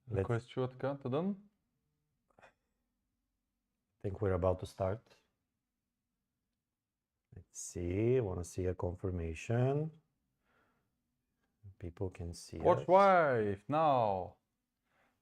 Request shortcut done. I think we're about to start. Let's see. I want to see a confirmation. People can see Watch us. live now.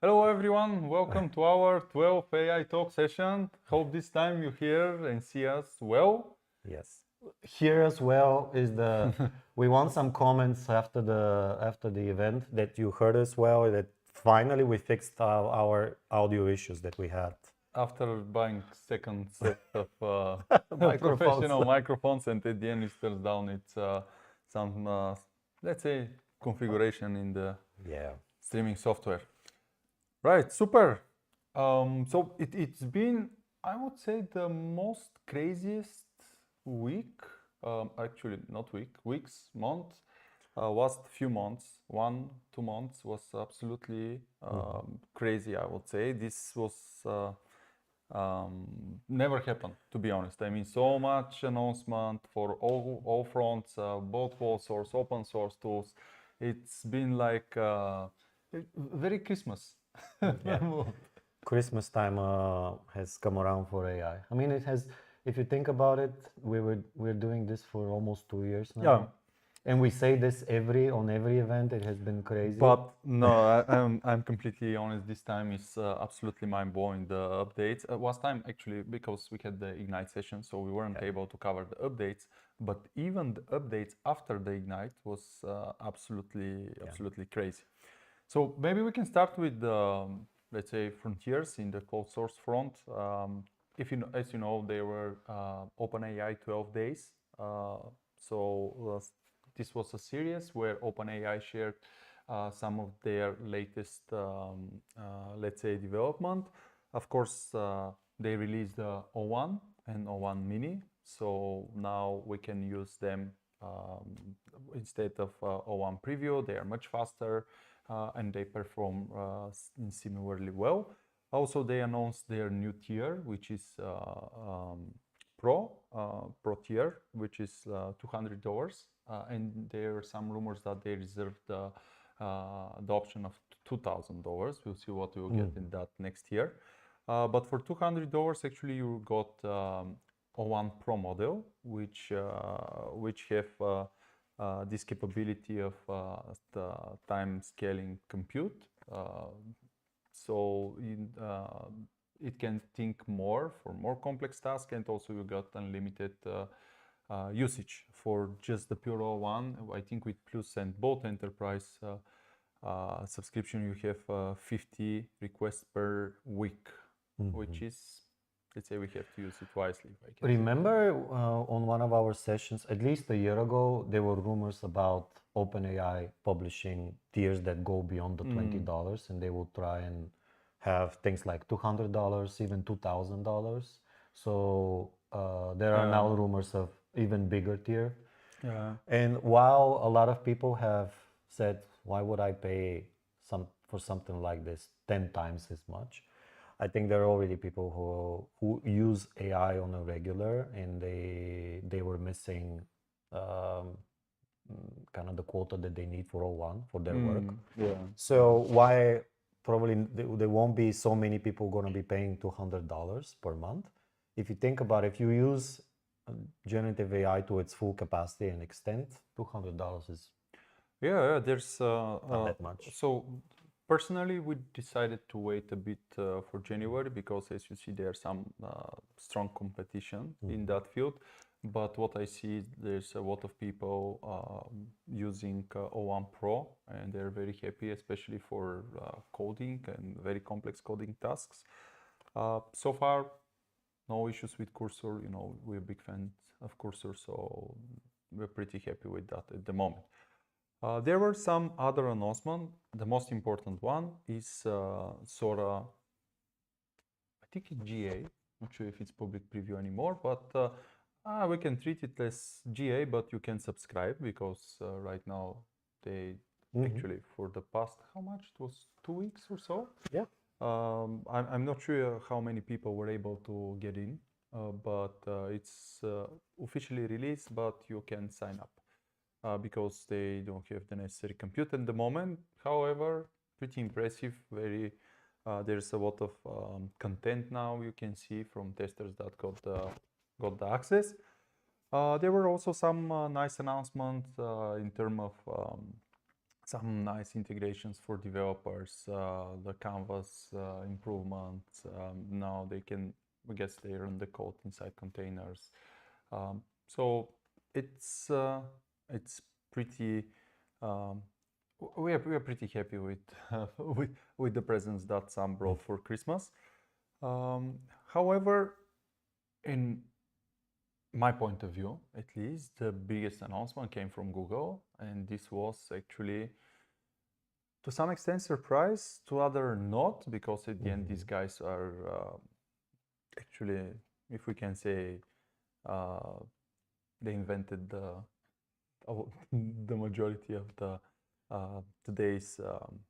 Hello everyone, welcome to our 12th AI Talk session. Hope this time you hear and see us well. Yes. Here as well is the. We want some comments after the event that you heard us well. That finally we fixed our audio issues that we had. After buying second set of Microphones. professional microphones, and at the end it turns down it's some let's say configuration in the Yeah. streaming software. Right, super. So it's been, I would say, the most craziest week, actually not week, weeks, month, last few months, 1-2 months was absolutely crazy, I would say. This was never happened, to be honest. I mean, so much announcement for all fronts, both closed source, open source tools. It's been like very Christmas. Yeah. Christmas time has come around for AI. I mean, it has. If you think about it, we're doing this for almost 2 years now. Yeah. And we say this on every event. It has been crazy. But no, I'm completely honest. This time is absolutely mind blowing. The updates. Last time actually because we had the Ignite session, so we weren't able to cover the updates. But even the updates after the Ignite was absolutely crazy. So maybe we can start with let's say frontiers in the closed source front. If you know, as you know, there were OpenAI 12 days. This was a series where OpenAI shared some of their latest, let's say, development. Of course, they released the O1 and O1 Mini, so now we can use them instead of O1 Preview. They are much faster and they perform similarly well. Also, they announced their new tier, which is Pro tier, which is $200, and there are some rumors that they reserved the option of $2,000. We'll see what we'll get in that next year. But for $200, actually, you got O1 Pro model, which have this capability of the time scaling compute. So it can think more for more complex tasks, and also you got unlimited usage for just the pure O1. I think with Plus and both enterprise subscription, you have 50 requests per week, which is, let's say, we have to use it wisely. Remember on one of our sessions, at least a year ago, there were rumors about OpenAI publishing tiers that go beyond the $20, and they will try and have things like $200, even $2,000. So there are now rumors of even bigger tier. Yeah. And while a lot of people have said, why would I pay for something like this 10 times as much? I think there are already people who use AI on a regular, and they were missing kind of the quota that they need for O1 for their work. Yeah. So why probably there won't be so many people going to be paying $200 per month. If you think about it, if you use generative AI to its full capacity and extent, $200 is there's not that much. So personally, we decided to wait a bit for January because, as you see, there's some strong competition in that field. But what I see, there's a lot of people using O1 Pro, and they're very happy, especially for coding and very complex coding tasks. So far, no issues with Cursor. You know, we're big fans of Cursor, so we're pretty happy with that at the moment. There were some other announcements. The most important one is Sora, I think it's GA. Not sure if it's public preview anymore, but we can treat it as GA, but you can subscribe because right now they actually for the past, how much? It was 2 weeks or so? Yeah. I'm not sure how many people were able to get in, but it's officially released, but you can sign up. because they don't have the necessary compute at the moment. However, pretty impressive. There's a lot of content now you can see from testers that got the access. There were also some nice announcements in terms of some nice integrations for developers, the Canvas improvements. Now they can, I guess, they run the code inside containers. So it's pretty. We are pretty happy with with the presents that Sam brought for Christmas. However, in my point of view, at least, the biggest announcement came from Google, and this was actually, to some extent, surprise, to other not, because at the end these guys are actually, if we can say, they invented the majority of the today's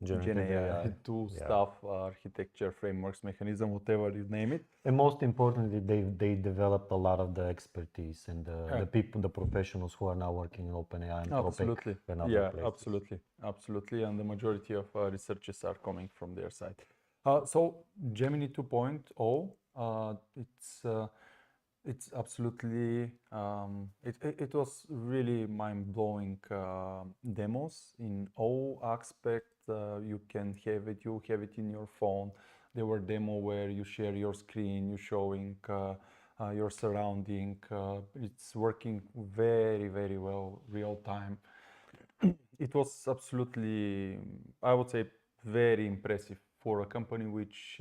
Gen Generative AI AI. tool Yeah. stuff, architecture, frameworks, mechanism, whatever you name it. And most importantly, they developed a lot of the expertise and the people, the professionals who are now working in OpenAI and Anthropic Absolutely. and other Yeah, places. absolutely. And the majority of researchers are coming from their side. So Gemini 2.0, it's absolutely, it was really mind-blowing demos in all aspects. You have it in your phone. There were demo where you share your screen, you showing your surrounding. It's working very, very well, real time. It was absolutely, I would say, very impressive for a company which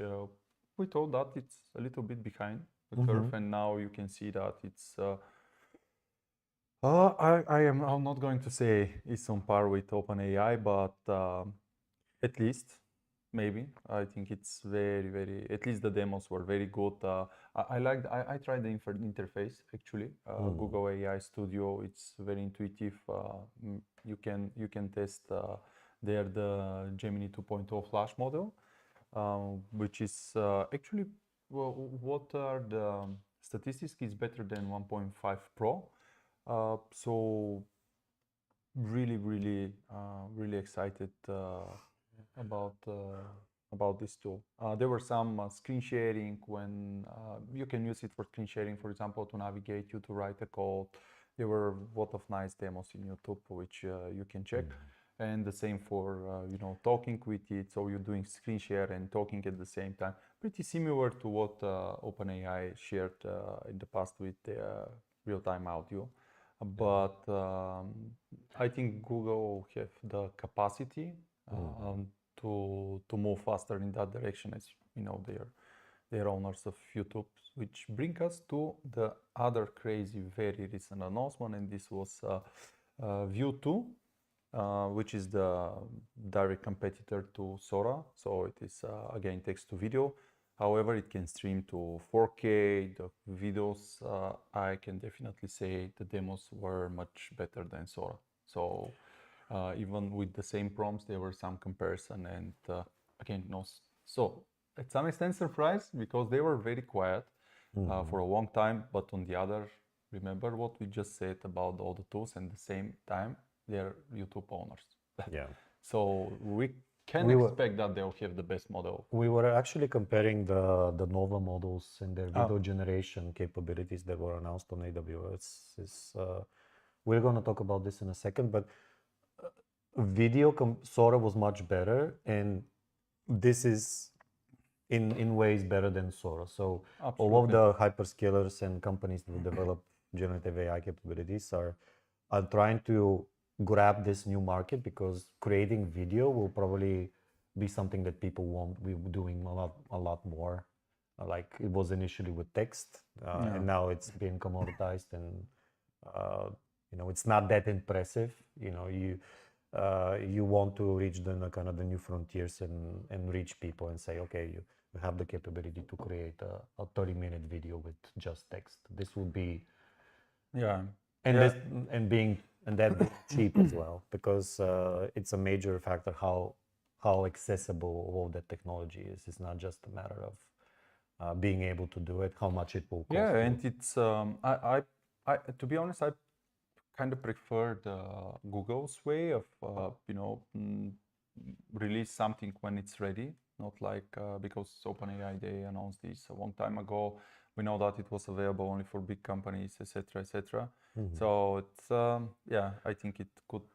we thought that it's a little bit behind the curve, and now you can see that it's. I'm not going to say it's on par with OpenAI, but at least maybe I think it's very, very. At least the demos were very good. I tried the interface actually. Google AI Studio. It's very intuitive. You can test there the Gemini 2.0 Flash model, which is actually, well, what are the statistics? Is better than 1.5 Pro. So really, really, really excited about this tool. There were some screen sharing when you can use it for screen sharing, for example, to navigate you to write a code. There were a lot of nice demos in YouTube which you can check. And the same for talking with it. So you're doing screen share and talking at the same time. Pretty similar to what OpenAI shared in the past with real-time audio. But I think Google have the capacity to move faster in that direction, as you know, they're owners of YouTube, which bring us to the other crazy, very recent announcement, and this was View 2. Which is the direct competitor to Sora. So it is again text to video. However, it can stream to 4K. The videos, I can definitely say the demos were much better than Sora. So even with the same prompts, there were some comparison, and again, no. So at some extent, surprised because they were very quiet for a long time. But on the other, remember what we just said about all the tools, and at the same time, they're YouTube owners. Yeah. So we can expect that they'll have the best model. We were actually comparing the Nova models and their video generation capabilities that were announced on AWS. We're going to talk about this in a second, but Sora was much better, and this is in ways better than Sora. So all of the hyperscalers and companies that develop generative AI capabilities are trying to grab this new market, because creating video will probably be something that people won't be doing a lot more, like it was initially with text, and now it's being commoditized, and it's not that impressive. You want to reach the kind of the new frontiers and reach people and say, okay, you have the capability to create a 30-minute video with just text. This would be and that being cheap as well, because it's a major factor how accessible all that technology is. It's not just a matter of being able to do it, how much it will cost. Yeah, and it's I to be honest, I kind of prefer the Google's way of release something when it's ready, not like because OpenAI they announced this a long time ago. We know that it was available only for big companies, etc., etc. So it's yeah, I think it could.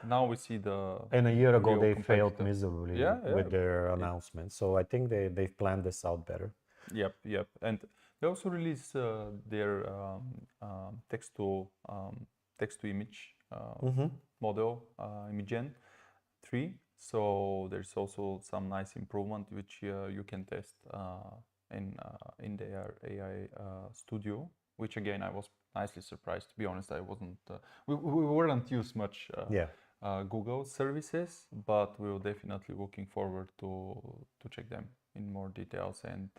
Now we see the And a year ago, real they failed competitor. miserably Yeah, with their It- announcement. So I think they've planned this out better. Yep. And they also release their text to image model, Imagen 3. So there's also some nice improvement which you can test in their AI studio. Which again, I was nicely surprised. To be honest, I wasn't. We weren't used much. Yeah. Google services, but we're definitely looking forward to check them in more details and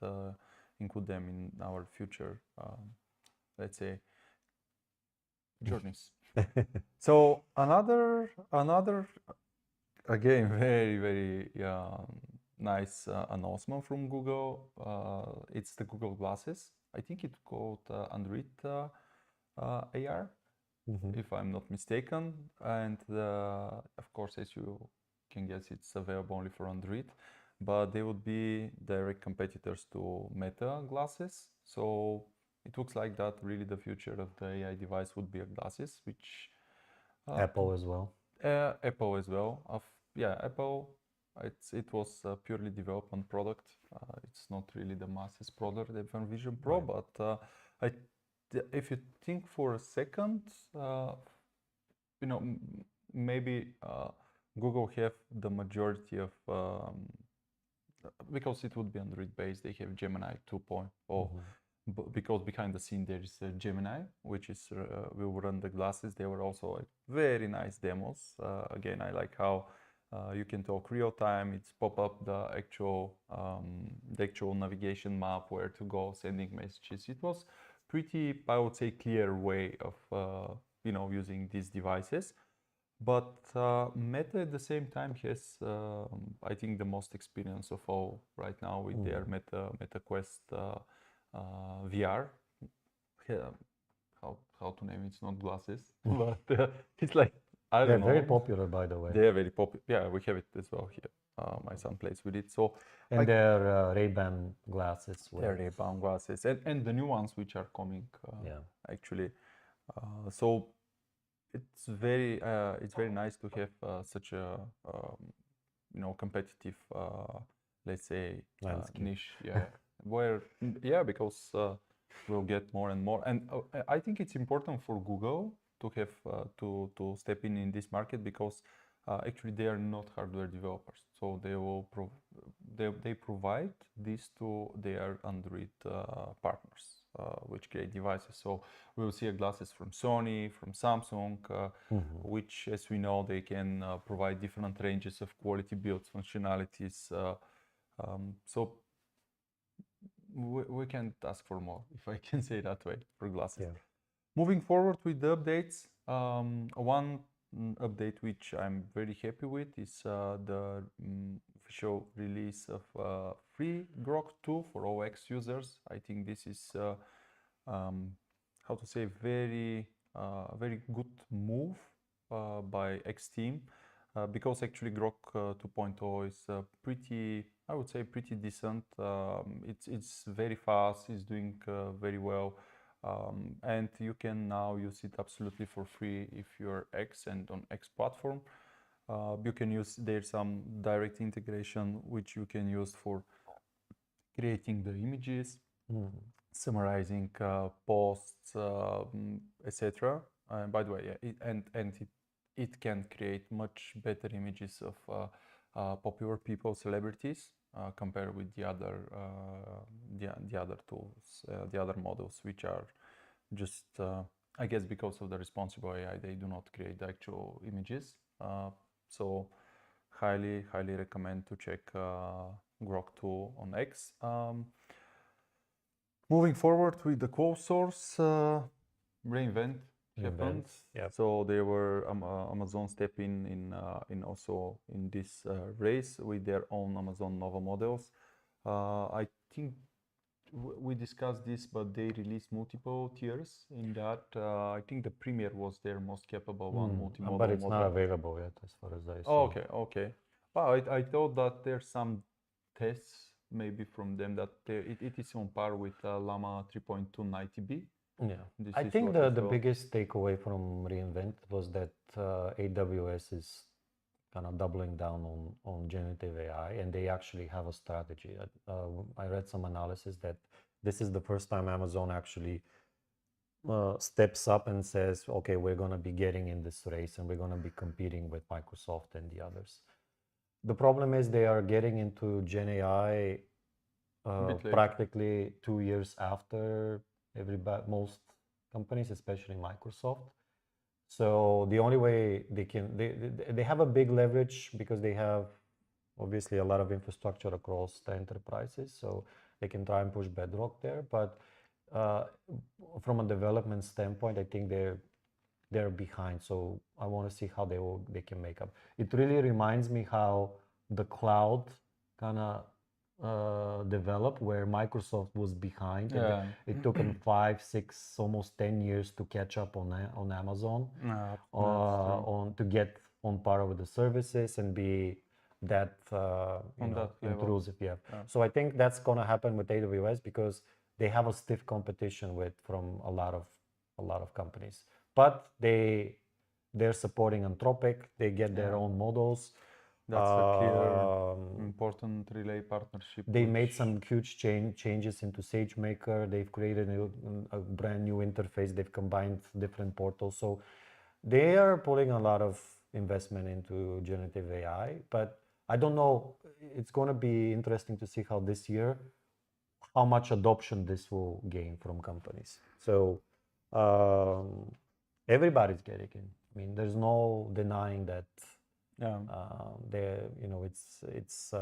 include them in our future, let's say, journeys. So another again very nice announcement from Google. It's the Google Glasses. I think it's called Android AR, if I'm not mistaken. And of course, as you can guess, it's available only for Android, but they would be direct competitors to Meta glasses. So it looks like that really the future of the AI device would be a glasses, which Apple as well. Apple as well. Yeah, Apple. It was a purely development product. It's not really the masses product, the Vision Pro. Right. But if you think for a second, maybe Google have the majority of because it would be Android based. They have Gemini 2.0. Because behind the scene there is Gemini, which is will run the glasses. They were also like very nice demos. Again, I like how you can talk real time. It's pop up the actual navigation map, where to go, sending messages. It was pretty, I would say, clear way of using these devices. But Meta at the same time has, I think, the most experience of all right now with their Meta Quest VR. How to name it? It's not glasses, but it's like I They're don't know. very popular, by the way. They are very popular. Yeah, we have it as well here. My son plays with it. So And their Ray-Ban glasses. they're Ray-Ban glasses, and the new ones which are coming. Yeah. Actually, so it's very nice to have such a competitive, let's say, Landscape. niche. Yeah, where because we'll get more and more, and I think it's important for Google to have to step in this market, because actually they are not hardware developers, so they will they provide this to their Android partners, which create devices. So we will see glasses from Sony, from Samsung, which, as we know, they can provide different ranges of quality builds, functionalities. So we can't ask for more, if I can say that way, for glasses. Yeah. Moving forward with the updates, one update which I'm very happy with is the official release of free Grok 2 for OX users. I think this is how to say, very good move by X team, because actually Grok 2.0 is pretty, I would say, pretty decent. It's very fast. It's doing very well. And you can now use it absolutely for free if you're X and on X platform. You can use, there's some direct integration which you can use for creating the images, summarizing posts, etc. By the way, yeah, it can create much better images of popular people, celebrities, compared with the other tools, the other models, which are just, I guess, because of the responsible AI, they do not create the actual images. So highly recommend to check Grok 2 on X. Moving forward with the closed source, reInvent happened. Yep. So they were Amazon step in also in this race with their own Amazon Nova models. I think we discussed this, but they released multiple tiers. In that, I think the Premier was their most capable one, multimodal But it's not model. available yet, as far as I see. Oh, okay. Well, I thought that there's some tests maybe from them that it is on par with Llama 3.2 90B. Yeah, This I is think what the well. biggest takeaway from reInvent was that AWS is kind of doubling down on generative AI, and they actually have a strategy. I read some analysis that this is the first time Amazon actually steps up and says, okay, we're going to be getting in this race and we're going to be competing with Microsoft and the others. The problem is they are getting into Gen AI Bit later. practically 2 years after most companies, especially Microsoft. So the only way they have a big leverage because they have obviously a lot of infrastructure across the enterprises, so they can try and push Bedrock there. But from a development standpoint, I think they're behind. So I want to see how they can make up. It really reminds me how the cloud kind of developed, where Microsoft was behind. And Yeah. it took them 5, 6, almost 10 years to catch up on Amazon, That's true. to get on par with the services and be that On that level. intrusive. Yeah. Yeah. So I think that's gonna happen with AWS because they have a stiff competition from a lot of companies. But they're supporting Anthropic. They get their own models. That's a clear important relay partnership. They made some huge changes into SageMaker. They've created a brand new interface. They've combined different portals. So they are putting a lot of investment into generative AI. But I don't know. It's going to be interesting to see how this year, how much adoption this will gain from companies. So everybody's getting in. I mean, there's no denying that. Yeah. It's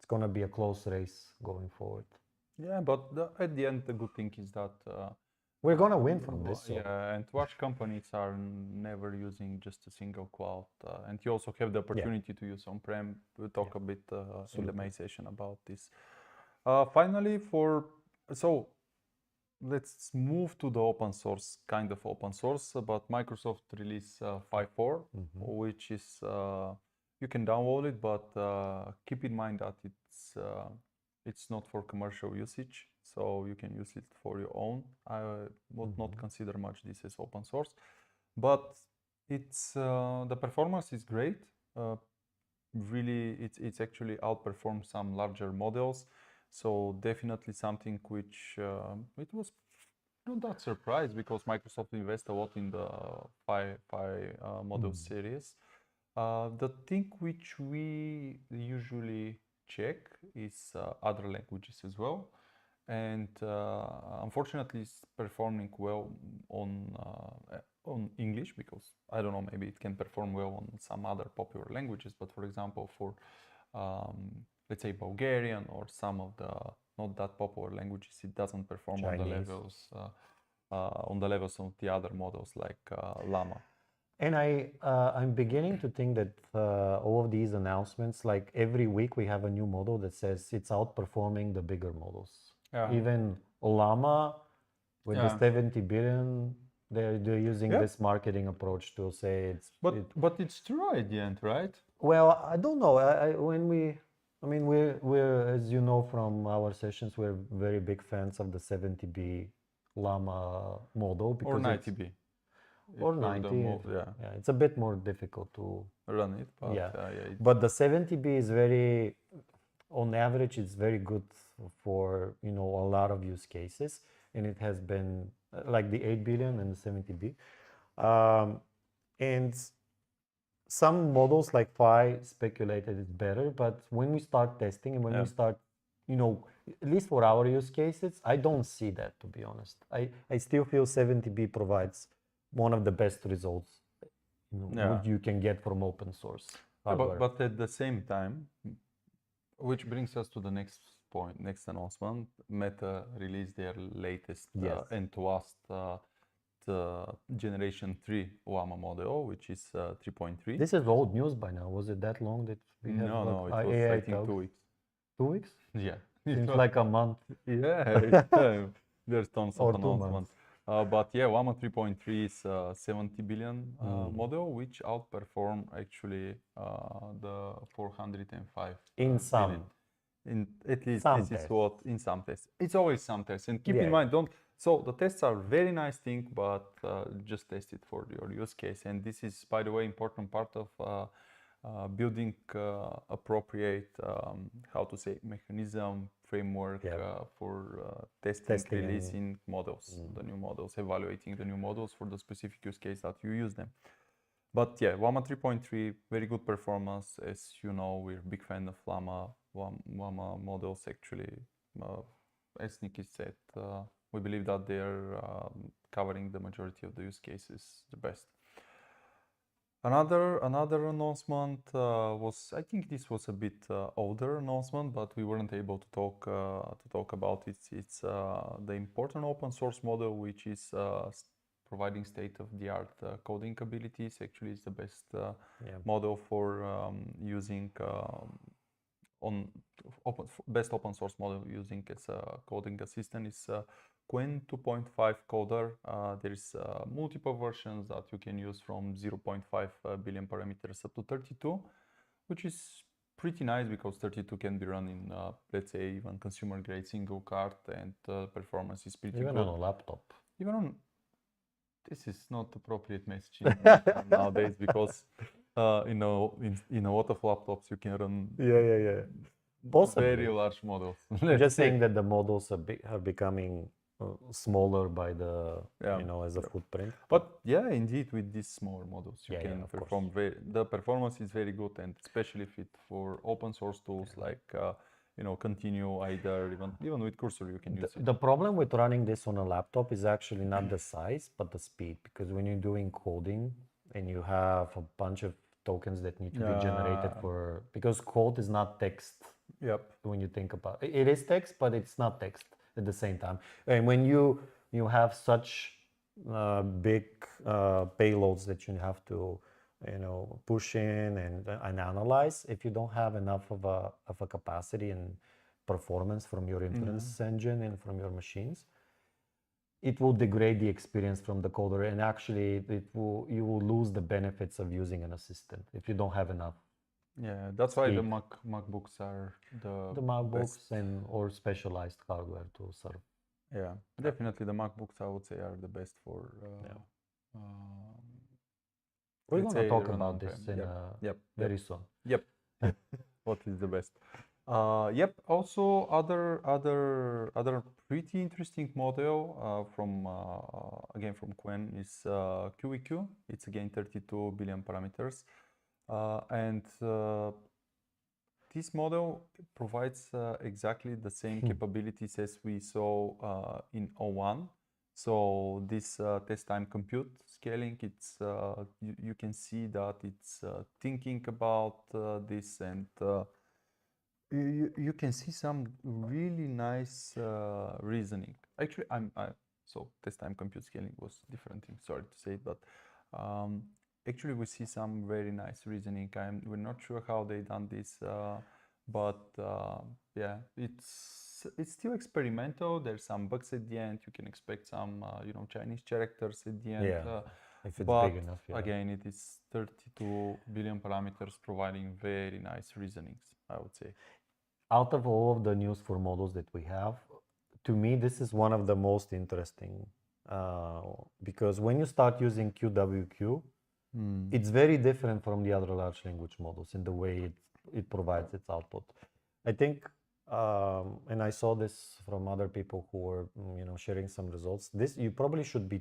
going to be a close race going forward. Yeah, but at the end, the good thing is that we're going to win from this. So. Yeah, and large companies are never using just a single cloud, and you also have the opportunity to use on-prem. We'll talk a bit in the main session about this. Finally, so let's move to the open source, kind of open source, but Microsoft released 5.4, which is, you can download it, but keep in mind that it's not for commercial usage, so you can use it for your own. I would not consider much this as open source, but it's the performance is great. Really, it's actually outperformed some larger models. So definitely something which it was not that surprised because Microsoft invests a lot in the 5 model series. The thing which we usually check is other languages as well, and unfortunately it's performing well on English because I don't know, maybe it can perform well on some other popular languages, but for example for let's say Bulgarian or some of the not that popular languages, it doesn't perform on the levels of the other models like Llama. And I'm beginning to think that all of these announcements, like every week we have a new model that says it's outperforming the bigger models. Yeah. Even Llama with the 70 billion, they're using this marketing approach to say it's. But it's true at the end, right? Well, I don't know. We're as you know from our sessions, we're very big fans of the 70B Llama model because or 90B. Or 90. Yeah, it's a bit more difficult to run it. But, but the 70B is very, on average, it's very good for a lot of use cases, and it has been like the 8 billion and the 70B, and some models like Phi speculated it's better, but when we start testing and when we start, at least for our use cases, I don't see that, to be honest. I still feel 70B provides one of the best results you can get from open source hardware. But at the same time, which brings us to the next point, next announcement, Meta released their latest and to us the generation 3 Llama model, which is 3.3. This is old news by now. Was it that long that we had? No, it was I think 2 weeks. 2 weeks? Yeah. Seems was- like a month Yeah, there's tons or of 2 months. announcements. But yeah, Llama 3.3 is a 70 billion model, which outperform actually the 405 In billion. some In at least Some this is tests. what in some tests. It's always some tests, and keep Yeah, in yeah. mind, don't. So the tests are very nice thing, but just test it for your use case. And this is, by the way, important part of building appropriate, how to say, mechanism framework Yeah. for testing, Testing and- releasing models, the new models, evaluating the new models for the specific use case that you use them. But yeah, Llama 3.3, very good performance. As you know, we're big fan of Llama models actually. As Nikki said, we believe that they're covering the majority of the use cases the best. Another announcement was, I think this was a bit older announcement, but we weren't able to talk about it. It's the important open source model, which is providing state-of-the-art coding abilities. Actually, it's the best Yeah. model for using best open source model using as a coding assistant is Qwen 2.5 coder. There's multiple versions that you can use from 0.5 billion parameters up to 32, which is pretty nice because 32 can be run in, let's say, even consumer grade single card, and performance is pretty Even good. on a laptop. Even on, this is not appropriate messaging nowadays because in a lot of laptops you can run Yeah. Possibly. very large models. I'm let's just say. saying that the models are becoming smaller by the, Yeah, as a footprint. But yeah, indeed, with these smaller models, you Yeah, can of course. perform the performance is very good, and especially fit for open source tools like Continue, either even with Cursor you can use it. The problem with running this on a laptop is actually not the size, but the speed. Because when you're doing coding and you have a bunch of tokens that need to be generated Yeah. because code is not text. Yep. When you think about it, it is text, but it's not text at the same time. And when you have such big payloads that you have to push in and analyze, if you don't have enough of a capacity and performance from your inference engine and from your machines, it will degrade the experience from the coder, and actually you will lose the benefits of using an assistant if you don't have enough. Yeah, that's why the Speed. MacBooks are the MacBooks best. or specialized hardware to serve. Yeah, definitely the MacBooks I would say are the best for. We're let's going to say talk run about this on-prem. in very soon. Yep. What is the best? Yep. Also, other pretty interesting model from again from Qwen is QEQ. It's again 32 billion parameters, and this model provides exactly the same capabilities as we saw in O1. So this test time compute scaling, it's you can see that it's thinking about this, and you can see some really nice reasoning. Actually, so test time compute scaling was different thing. Sorry to say, but actually we see some very nice reasoning. We're not sure how they done this, but yeah, it's still experimental. There's some bugs at the end. You can expect some Chinese characters at the end. Yeah, if it's but big enough. Yeah. again, it is 32 billion parameters providing very nice reasonings, I would say. Out of all of the news for models that we have, to me, this is one of the most interesting because when you start using QWQ, it's very different from the other large language models in the way it provides its output. I think, and I saw this from other people who were sharing some results. This you probably should be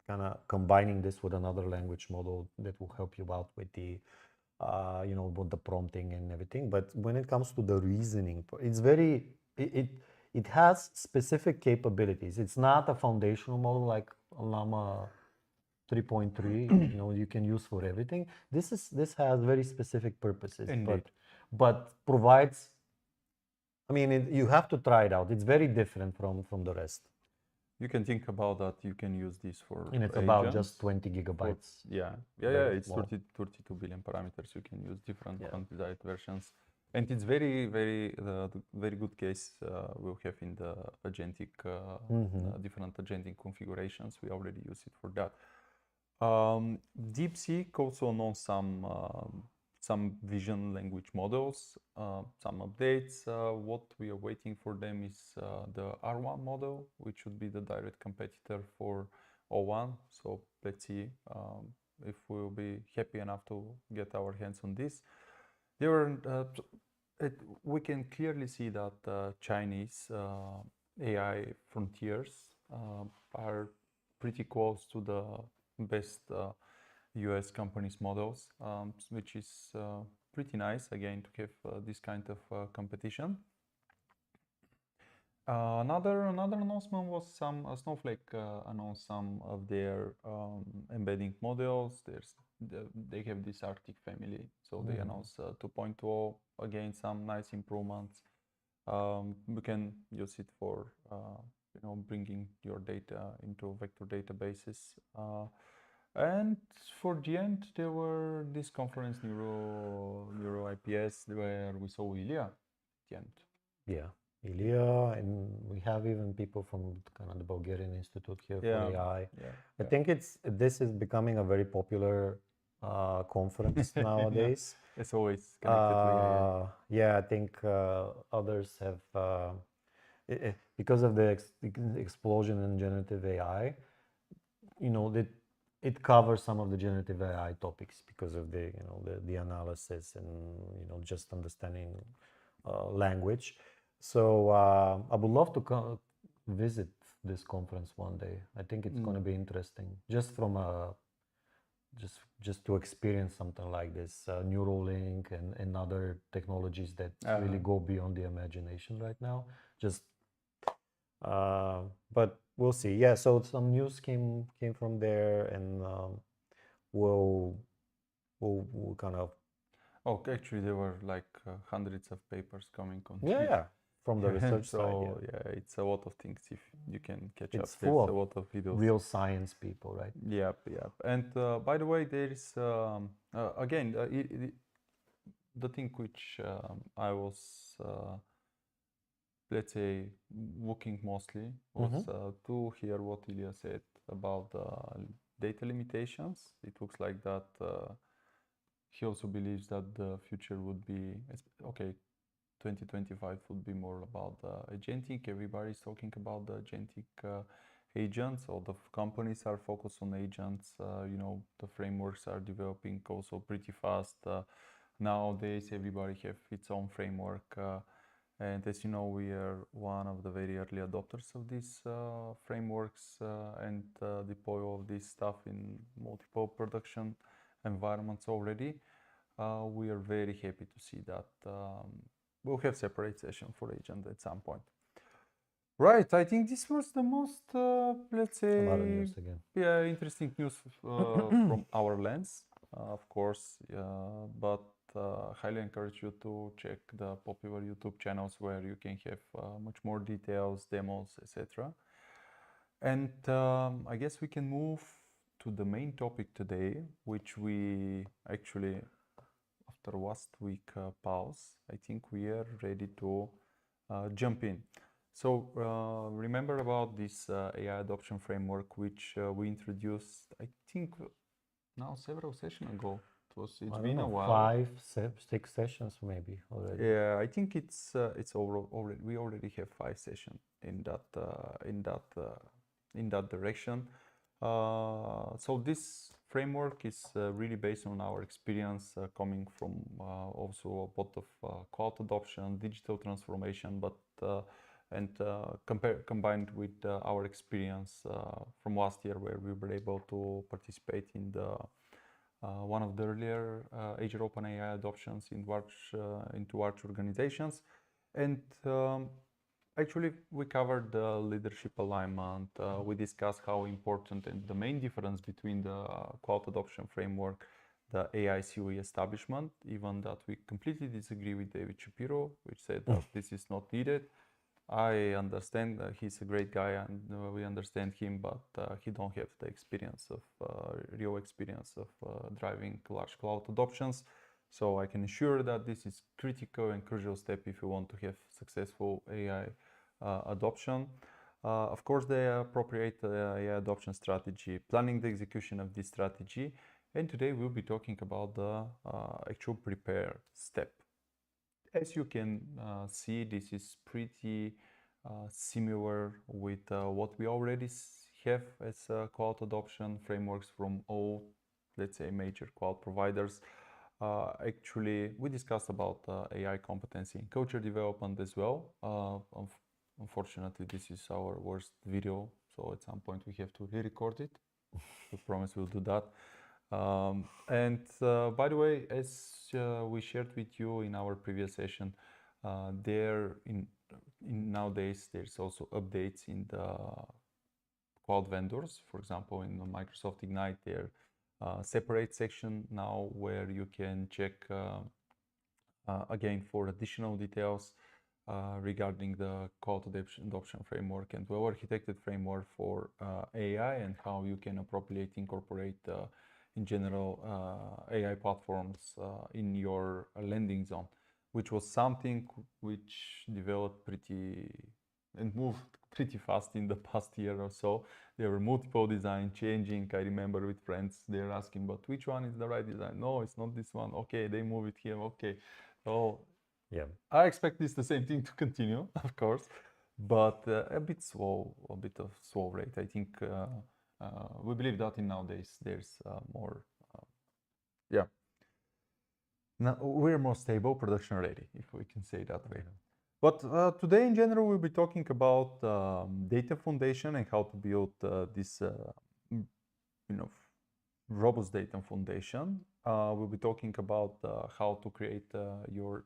kind of combining this with another language model that will help you out with the with the prompting and everything. But when it comes to the reasoning, it's very it has specific capabilities. It's not a foundational model like Llama 3.3 you can use for everything. This has very specific purposes. Indeed. But provides, I mean, you have to try it out. It's very different from the rest. You can think about that. You can use this for And it's agents. about just 20 gigabytes. Yeah. Very It's small. 32 billion parameters. You can use different quantized versions. And it's very very good case we'll have in the agentic different agentic configurations. We already use it for that. DeepSeek also announced some vision language models, some updates. What we are waiting for them is the R1 model, which should be the direct competitor for O1. So let's see if we'll be happy enough to get our hands on this. We can clearly see that Chinese AI frontiers are pretty close to the best US companies models, which is pretty nice again to have this kind of competition. Another announcement was Snowflake announced some of their embedding models. They have this Arctic family, so they announced 2.0, again some nice improvements. We can use it for bringing your data into vector databases. And for the end, there were this conference Neuro IPS where we saw Ilya at the end. Yeah, Ilya, and we have even people from kind of the Bulgarian Institute here for AI. I think this is becoming a very popular conference nowadays. It's always connected to AI. Yeah, I think others have, because of the explosion in generative AI, it covers some of the generative AI topics because of the analysis and just understanding language. So I would love to visit this conference one day. I think it's going to be interesting, just from just to experience something like this, Neuralink and other technologies that really go beyond the imagination right now. But we'll see. Yeah, so some news came from there, and we'll kind of. Oh, actually, there were like hundreds of papers coming on. Yeah. From the research so, side, yeah, it's a lot of things. If you can catch up, it's full of a lot of videos. Real science people, right? Yep. And by the way, there is again the thing which I was let's say looking mostly was to hear what Ilya said about data limitations. It looks like that he also believes that the future would be 2025 would be more about agentic. Everybody's talking about the agentic agents. All the companies are focused on agents. The frameworks are developing also pretty fast. Nowadays, everybody have its own framework. And as you know, we are one of the very early adopters of these frameworks and deploy all this stuff in multiple production environments already. We are very happy to see that. We'll have separate session for agent at some point. Right, I think this was the most, let's say, news again. Yeah, interesting news from our lens, of course, but highly encourage you to check the popular YouTube channels where you can have much more details, demos, etc. And I guess we can move to the main topic today, which we actually, after last week pause, I think we are ready to jump in. So remember about this AI adoption framework, which we introduced, I think, now several sessions ago. It's been a while. 5, 6 sessions maybe already. Yeah, I think it's already. We already have 5 sessions in that direction. So this framework is really based on our experience coming from also a lot of cloud adoption, digital transformation, but combined with our experience from last year, where we were able to participate in the one of the earlier Azure OpenAI adoptions into large organizations, and actually we covered the leadership alignment. We discussed how important and the main difference between the cloud adoption framework, the AI COE establishment, even that we completely disagree with David Shapiro, which said that this is not needed. I understand that he's a great guy and we understand him, but he don't have the experience of real experience of driving large cloud adoptions. So I can assure that this is critical and crucial step if you want to have successful AI adoption. Of course, the appropriate AI adoption strategy, planning the execution of this strategy, and today we'll be talking about the actual prepare step. As you can see, this is pretty similar with what we already have as cloud adoption frameworks from all, let's say, major cloud providers. Actually, we discussed about AI competency in culture development as well. Unfortunately, this is our worst video, so at some point we have to re-record it. We promise we'll do that. By the way, as we shared with you in our previous session, nowadays there's also updates in the cloud vendors. For example, in the Microsoft Ignite, there separate section now where you can check again for additional details regarding the cloud adoption framework and well-architected framework for AI and how you can appropriately incorporate in general AI platforms in your landing zone, which was something which developed and moved pretty fast in the past year or so. There were multiple designs changing. I remember with friends, they're asking, but which one is the right design? No, it's not this one. Okay, they move it here. Okay. So Yeah. I expect the same thing to continue, of course, but a bit of slow rate. I think we believe that in nowadays there's more, yeah. Now we're more stable, production ready, if we can say that way. But today, in general, we'll be talking about data foundation and how to build this, robust data foundation. We'll be talking about how to create your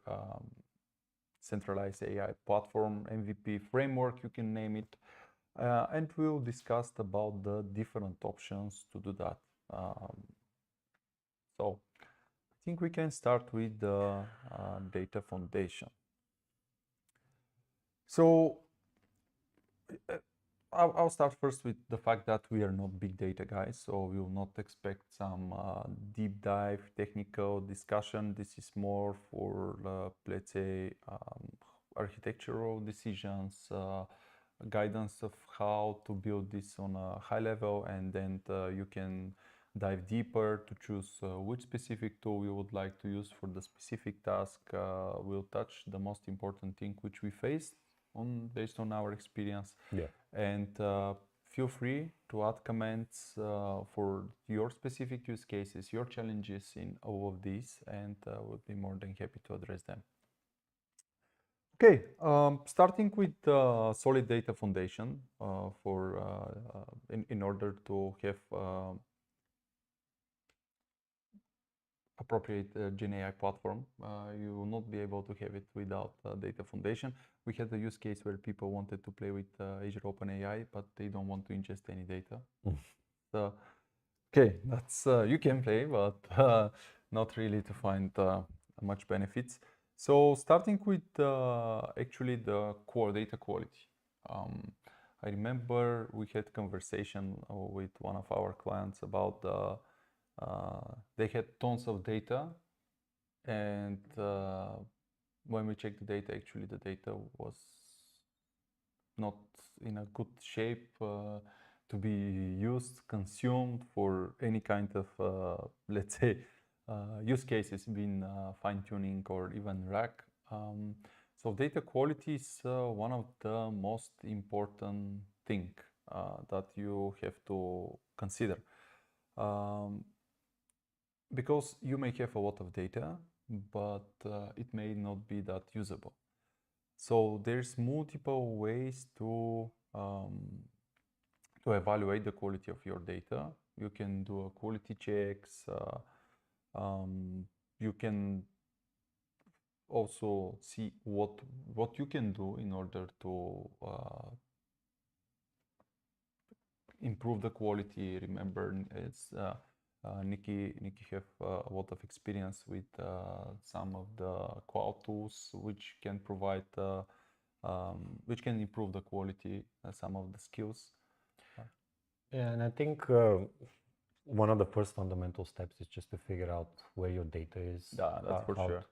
centralized AI platform, MVP framework, you can name it. And we'll discuss about the different options to do that. So I think we can start with the data foundation. So I'll start first with the fact that we are not big data guys, so we will not expect some deep dive technical discussion. This is more for, let's say, architectural decisions, guidance of how to build this on a high level, and then you can dive deeper to choose which specific tool you would like to use for the specific task. We'll touch the most important thing which we faced based on our experience. Yeah. And feel free to add comments for your specific use cases, your challenges in all of these, and we'll be more than happy to address them. Okay, starting with solid data foundation in order to have appropriate GenAI platform. You will not be able to have it without data foundation. We had a use case where people wanted to play with Azure OpenAI, but they don't want to ingest any data. So, okay, that's you can play, but not really to find much benefits. So starting with actually the core data quality. I remember we had conversation with one of our clients about they had tons of data, and when we checked the data, actually the data was not in a good shape to be used, consumed for any kind of, let's say, use cases, being fine-tuning or even RAG. So data quality is one of the most important thing that you have to consider. Because you may have a lot of data, but it may not be that usable. So there's multiple ways to evaluate the quality of your data. You can do quality checks. You can also see what you can do in order to improve the quality. Remember, it's Nikki have a lot of experience with some of the cloud tools which can provide, which can improve the quality, some of the skills. Yeah, and I think one of the first fundamental steps is just to figure out where your data is, Yeah, that's for how sure.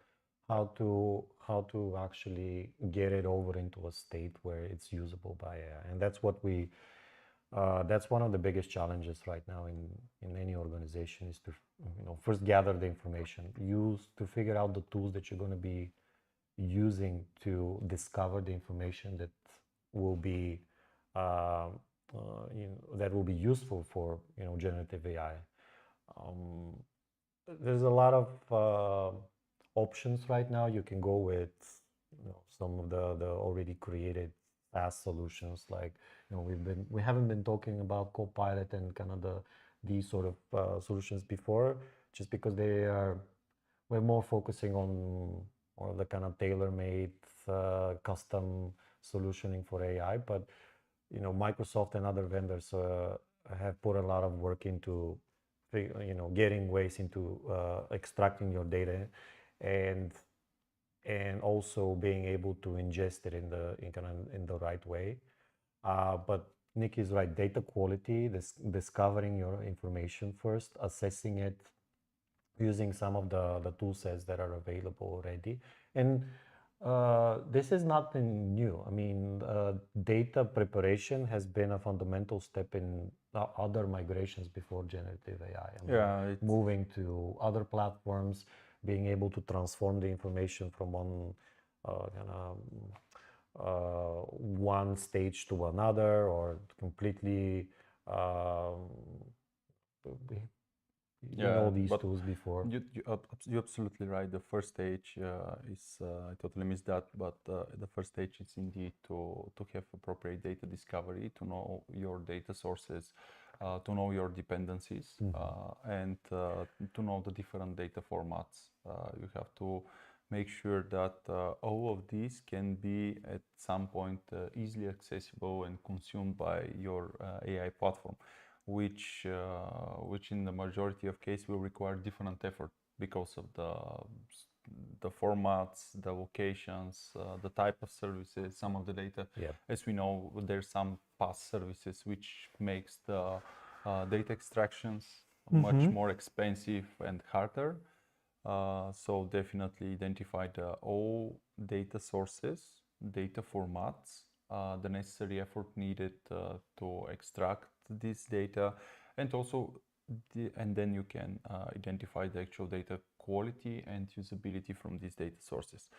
how to actually get it over into a state where it's usable by AI. And that's one of the biggest challenges right now in any organization is to first gather the information, use to figure out the tools that you're going to be using to discover the information that will be uh, that will be useful for generative AI. Um, there's a lot of options right now. You can go with some of the already created SaaS solutions, like we haven't been talking about Copilot and kind of these sort of solutions before, just because we're more focusing on or the kind of tailor-made custom solutioning for AI. But Microsoft and other vendors have put a lot of work into getting ways into extracting your data and also being able to ingest it in the right way. But Nick is right. Data quality, discovering your information first, assessing it, using some of the tool sets that are available already. And this is nothing new. I mean, data preparation has been a fundamental step in other migrations before generative AI. I mean, Yeah, moving to other platforms, being able to transform the information from one stage to another, or completely yeah, these but tools before. you're absolutely right. The first stage is I totally missed that, but the first stage is indeed to have appropriate data discovery, to know your data sources, to know your dependencies, and to know the different data formats. You have to make sure that all of these can be at some point easily accessible and consumed by your AI platform, which in the majority of cases will require different effort because of the formats, the locations, the type of services, some of the data. Yeah. As we know, there's some PaaS services which makes the data extractions much more expensive and harder. So definitely identify all data sources, data formats, the necessary effort needed to extract this data, and also and then you can identify the actual data quality and usability from these data sources.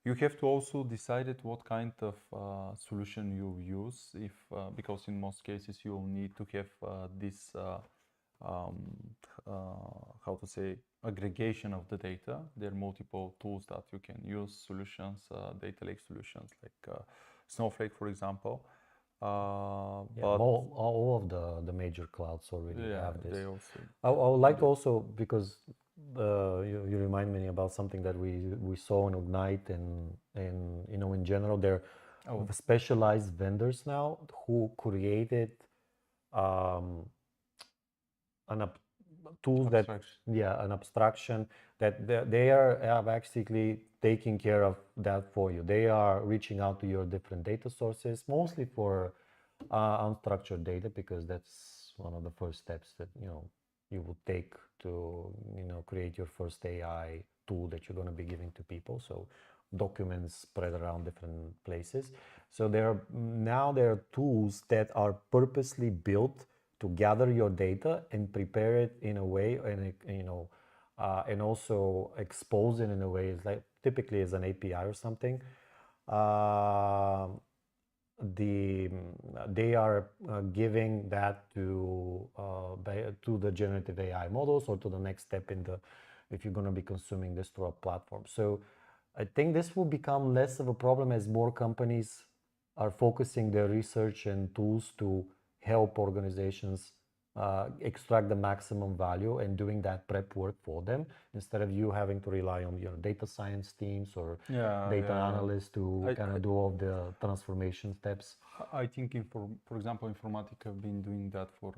You have to also decide what kind of solution you use, if because in most cases you will need to have this how to say, aggregation of the data. There are multiple tools that you can use, solutions, data lake solutions like Snowflake, for example. But all of the major clouds already have this. They also. I would like to also, because you remind me about something that we saw in Ignite and in general, there are specialized vendors now who created tools that an abstraction that they are actually taking care of that for you. They are reaching out to your different data sources, mostly for unstructured data, because that's one of the first steps that you would take to create your first AI tool that you're going to be giving to people. So documents spread around different places. So there are tools that are purposely built to gather your data and prepare it in a way, and also expose it in a way, like typically as an API or something. They are giving that to the generative AI models, or to the next step if you're going to be consuming this through a platform. So I think this will become less of a problem as more companies are focusing their research and tools to help organizations extract the maximum value and doing that prep work for them, instead of you having to rely on your data science teams or data analysts to kind of do all the transformation steps. I think, for example, Informatica have been doing that for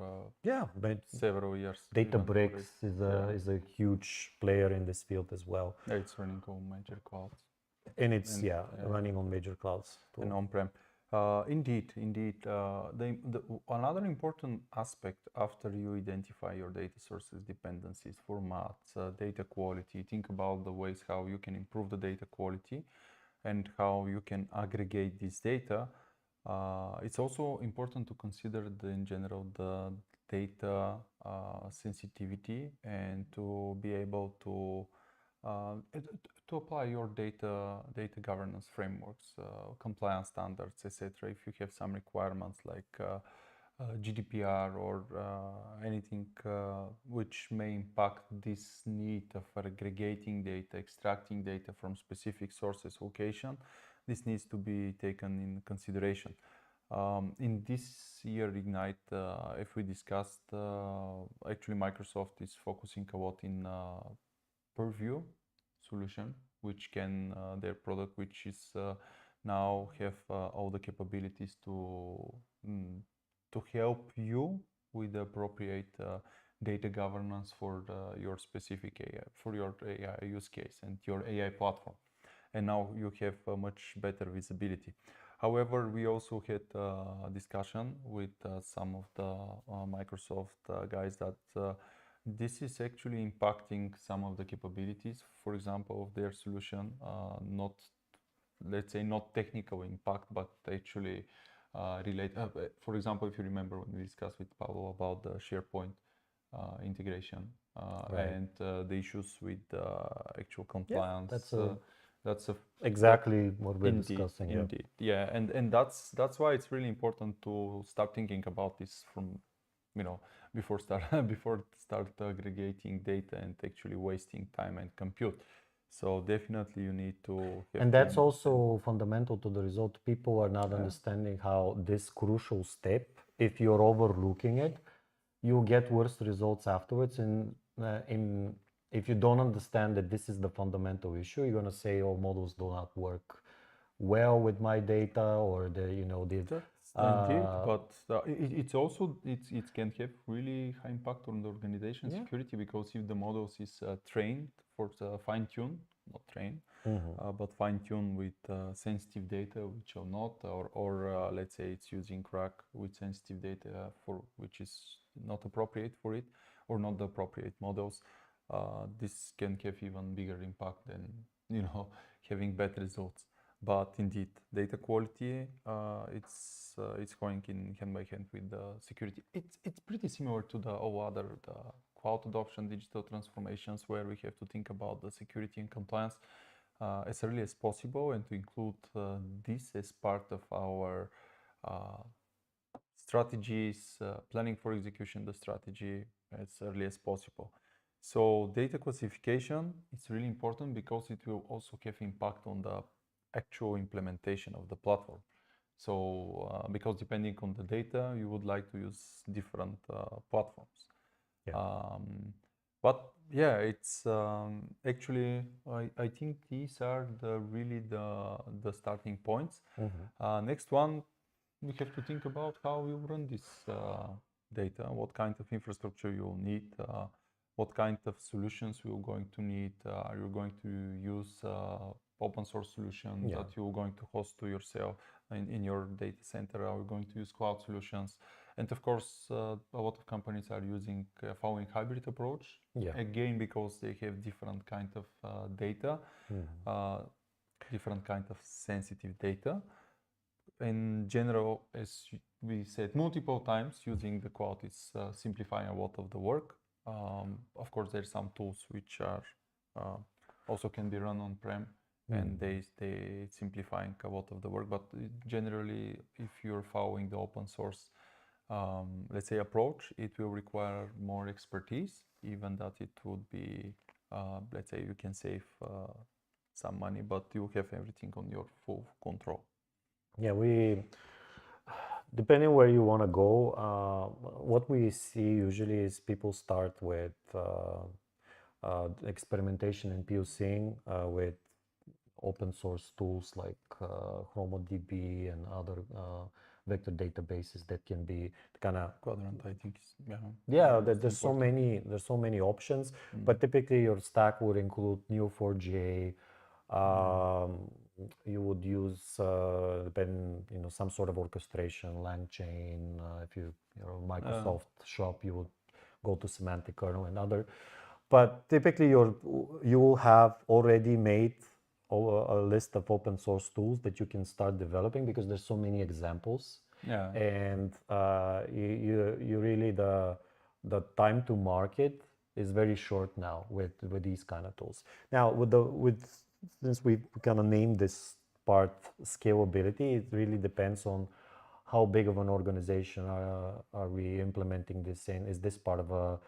several years. Databricks is a huge player in this field as well. It's running on major clouds. And it's running on major clouds too. And on-prem. Indeed. Another important aspect after you identify your data sources, dependencies, formats, data quality, think about the ways how you can improve the data quality and how you can aggregate this data. It's also important to consider in general the data sensitivity and to be able to apply your data governance frameworks, compliance standards, etc. If you have some requirements like GDPR or anything which may impact this need of aggregating data, extracting data from specific sources, location, this needs to be taken in consideration. In this year Ignite, if we discussed, actually Microsoft is focusing a lot in Purview solution, which can their product, which is now have all the capabilities to help you with the appropriate data governance for your specific AI, for your AI use case and your AI platform. And now you have much better visibility. However, we also had a discussion with some of the Microsoft guys that this is actually impacting some of the capabilities, for example, of their solution, not, let's say, not technical impact, but actually for example, if you remember when we discussed with Paolo about the SharePoint integration Right. and the issues with actual compliance. That's exactly what we're indeed, discussing. indeed. Yeah, and that's why it's really important to start thinking about this from, before start aggregating data and actually wasting time and compute. So definitely you need to have And to that's understand. also fundamental to the result. People are not understanding how this crucial step, if you're overlooking it, you get worse results afterwards. And if you don't understand that this is the fundamental issue, you're gonna say, "Oh, models do not work well with my data," or Indeed, but it's also it can have really high impact on the organization security, because if the models is trained for the fine-tune, not trained, but fine-tune with sensitive data which are not, or let's say it's using RAG with sensitive data for which is not appropriate for it, or not the appropriate models, this can have even bigger impact than having bad results. But indeed, data quality, it's going in hand by hand with the security. It's pretty similar to all other cloud adoption, digital transformations, where we have to think about the security and compliance as early as possible, and to include this as part of our strategies, planning for execution, the strategy as early as possible. So data classification is really important because it will also have impact on the actual implementation of the platform. So because depending on the data, you would like to use different platforms. But yeah, it's actually I think these are really the starting points. Next one, we have to think about how you run this data, what kind of infrastructure you'll need, what kind of solutions you're going to need. Are you going to use open source solutions that you're going to host to yourself in your data center? Are you going to use cloud solutions? And of course, a lot of companies are following hybrid approach. Again, because they have different kind of data, different kind of sensitive data. In general, as we said multiple times, using the cloud is simplifying a lot of the work. Of course, there's some tools which are also can be run on-prem, and they simplifying a lot of the work. But generally, if you're following the open source, let's say, approach, it will require more expertise, even that it would be, let's say, you can save some money, but you have everything on your full control. Yeah, depending where you want to go, what we see usually is people start with experimentation and POCing with open source tools like ChromoDB and other vector databases that can be kind of Quadrant, I think. there's so many options, but typically your stack would include Neo4j, you would use then some sort of orchestration, LangChain. If you're a Microsoft shop, you would go to semantic kernel and other. But typically, you will have already made a list of open source tools that you can start developing because there's so many examples. Yeah. And you really the time to market is very short now with these kind of tools. Now with since we kind of named this part scalability, it really depends on how big of an organization are we implementing this in? Is this part of a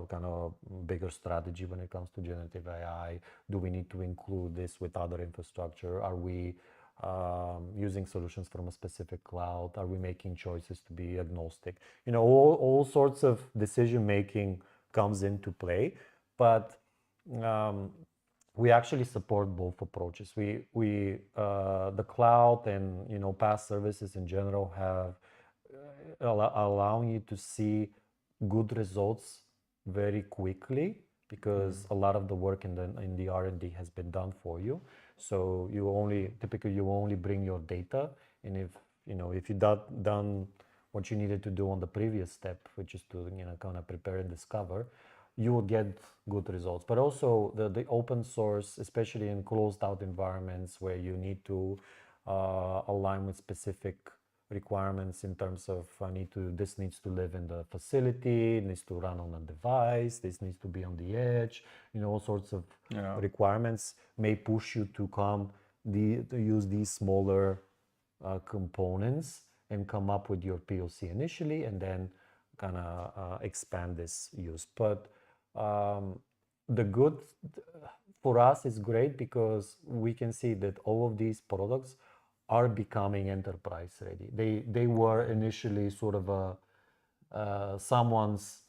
kind of bigger strategy when it comes to generative AI? Do we need to include this with other infrastructure? Are we using solutions from a specific cloud? Are we making choices to be agnostic? All sorts of decision making comes into play, but we actually support both approaches. The cloud and PaaS services in general have allowing you to see good results very quickly because a lot of the work in the R&D has been done for you. So typically you only bring your data, and if you done what you needed to do on the previous step, which is to kind of prepare and discover, you will get good results. But also the open source, especially in closed out environments where you need to align with specific requirements in terms of this needs to live in the facility, it needs to run on a device, this needs to be on the edge, all sorts of requirements may push you to to use these smaller components and come up with your POC initially and then kind of expand this use. But the good for us is great because we can see that all of these products are becoming enterprise ready. They were initially sort of someone's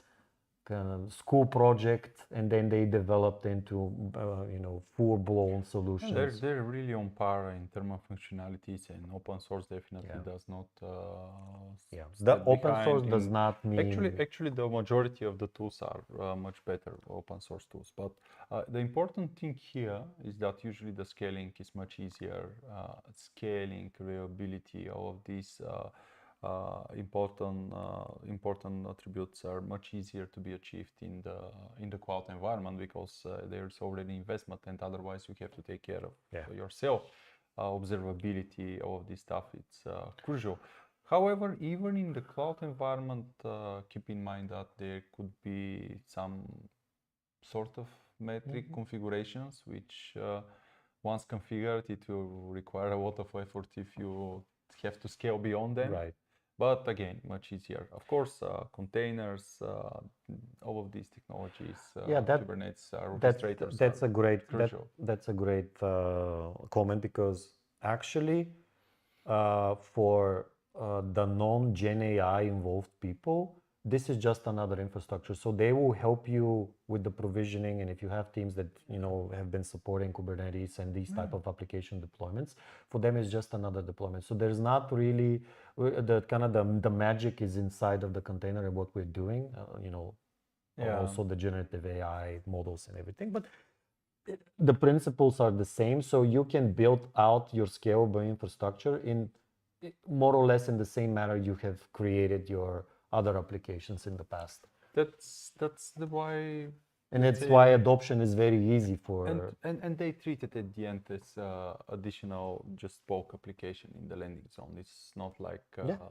kind of school project, and then they developed into full-blown solutions. They're really on par in terms of functionalities, and open source definitely does not. The open source behind does not mean actually the majority of the tools are much better open source tools. But the important thing here is that usually the scaling is much easier. Scaling, reliability, all of these important attributes are much easier to be achieved in the cloud environment because there's already investment, and otherwise you have to take care of yourself. Observability, all of this stuff, it's crucial. However, even in the cloud environment, keep in mind that there could be some sort of metric configurations which once configured, it will require a lot of effort if you have to scale beyond them. right. But again, much easier. Of course, containers, all of these technologies, Kubernetes, orchestrators that's a great crucial. that's a great comment because actually for the non-Gen AI involved people, this is just another infrastructure. So they will help you with the provisioning, and if you have teams that have been supporting Kubernetes and these type of application deployments, for them it's just another deployment. So there's not really the magic is inside of the container and what we're doing. Also the generative AI models and everything, but the principles are the same. So you can build out your scalable infrastructure in more or less in the same manner you have created your other applications in the past. That's the why. And it's why adoption is very easy for. And they treat it at the end as additional just bulk application in the landing zone. It's not like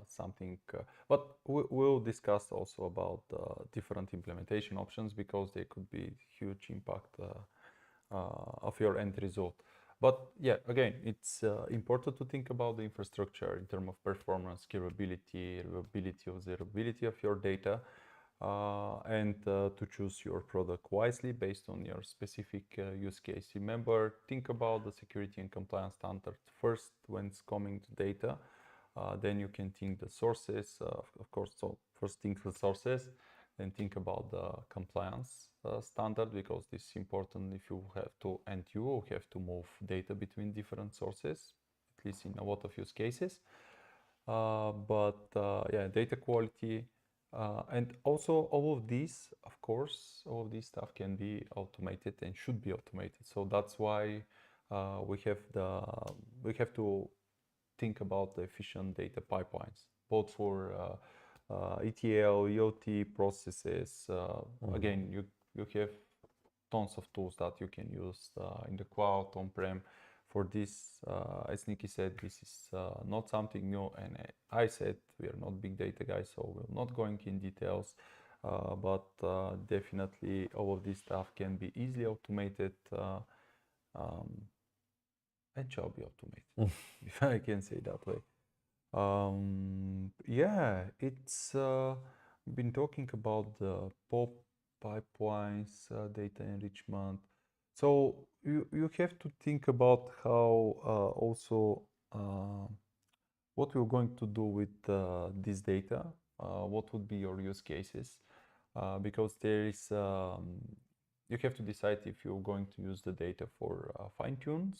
something. But we'll discuss also about different implementation options because they could be huge impact of your end result. But yeah, again, it's important to think about the infrastructure in terms of performance, scalability, reliability, observability of your data, and to choose your product wisely based on your specific use case. Remember, think about the security and compliance standards first when it's coming to data. Then you can think the sources, of course. So first think the sources, then think about the compliance standard because this is important if you have to, and you will have to move data between different sources, at least in a lot of use cases. Data quality, and also all of these, of course, all of this stuff can be automated and should be automated. So that's why we have to think about the efficient data pipelines, both for ETL, EOT processes. Again, you have tons of tools that you can use in the cloud, on-prem. For this, as Nikki said, this is not something new, and I said we are not big data guys, so we're not going in details. But definitely all of this stuff can be easily automated and shall be automated, if I can say that way. Yeah, it's been talking about the POP pipelines, data enrichment. So you have to think about how also what we're going to do with this data. What would be your use cases? Because there is you have to decide if you're going to use the data for fine-tune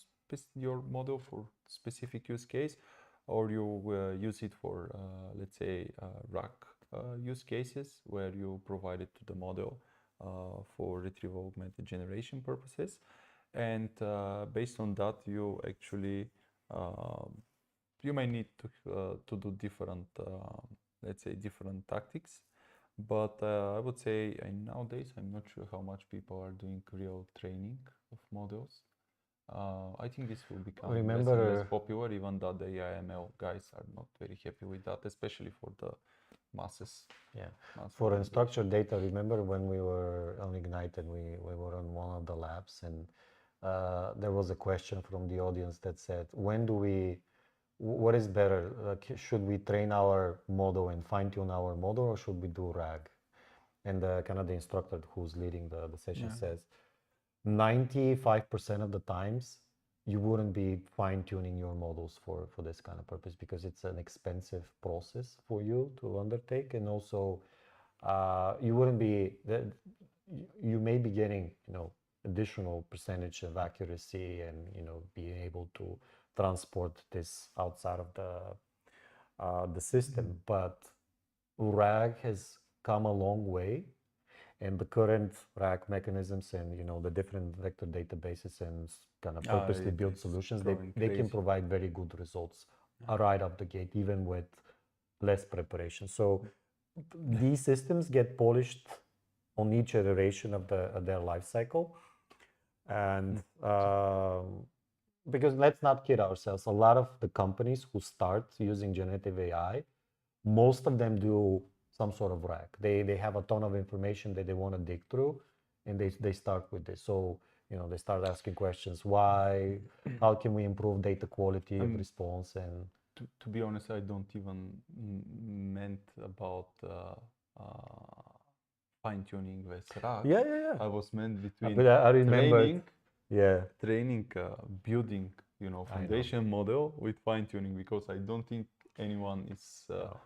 your model for specific use case, or you use it for, let's say, RAG use cases where you provide it to the model for retrieval augmented generation purposes. And based on that, you actually you may need to do different, let's say, different tactics. But I would say nowadays, I'm not sure how much people are doing real training of models. I think this will become less and less popular, even though the AI/ML guys are not very happy with that, especially for the masses. Yeah. For unstructured data, remember when we were on Ignite and we were on one of the labs, and there was a question from the audience that said, what is better? Should we train our model and fine-tune our model, or should we do RAG? And kind of the instructor who's leading the session says, 95% of the times you wouldn't be fine-tuning your models for this kind of purpose, because it's an expensive process for you to undertake, and also you wouldn't be you may be getting additional percentage of accuracy and being able to transport this outside of the system. But RAG has come a long way, and the current RAG mechanisms and the different vector databases and kind of purposely built solutions, they can provide very good results right off the gate, even with less preparation. So these systems get polished on each iteration of their life cycle. And because let's not kid ourselves, a lot of the companies who start using generative AI, most of them do some sort of RAG. They have a ton of information that they want to dig through, and they start with this. So they start asking questions: why? How can we improve data quality of response? And to be honest, I don't even meant about fine-tuning with RAG. Yeah. I was meant between I remember training, building, foundation model with fine-tuning, because I don't think anyone is.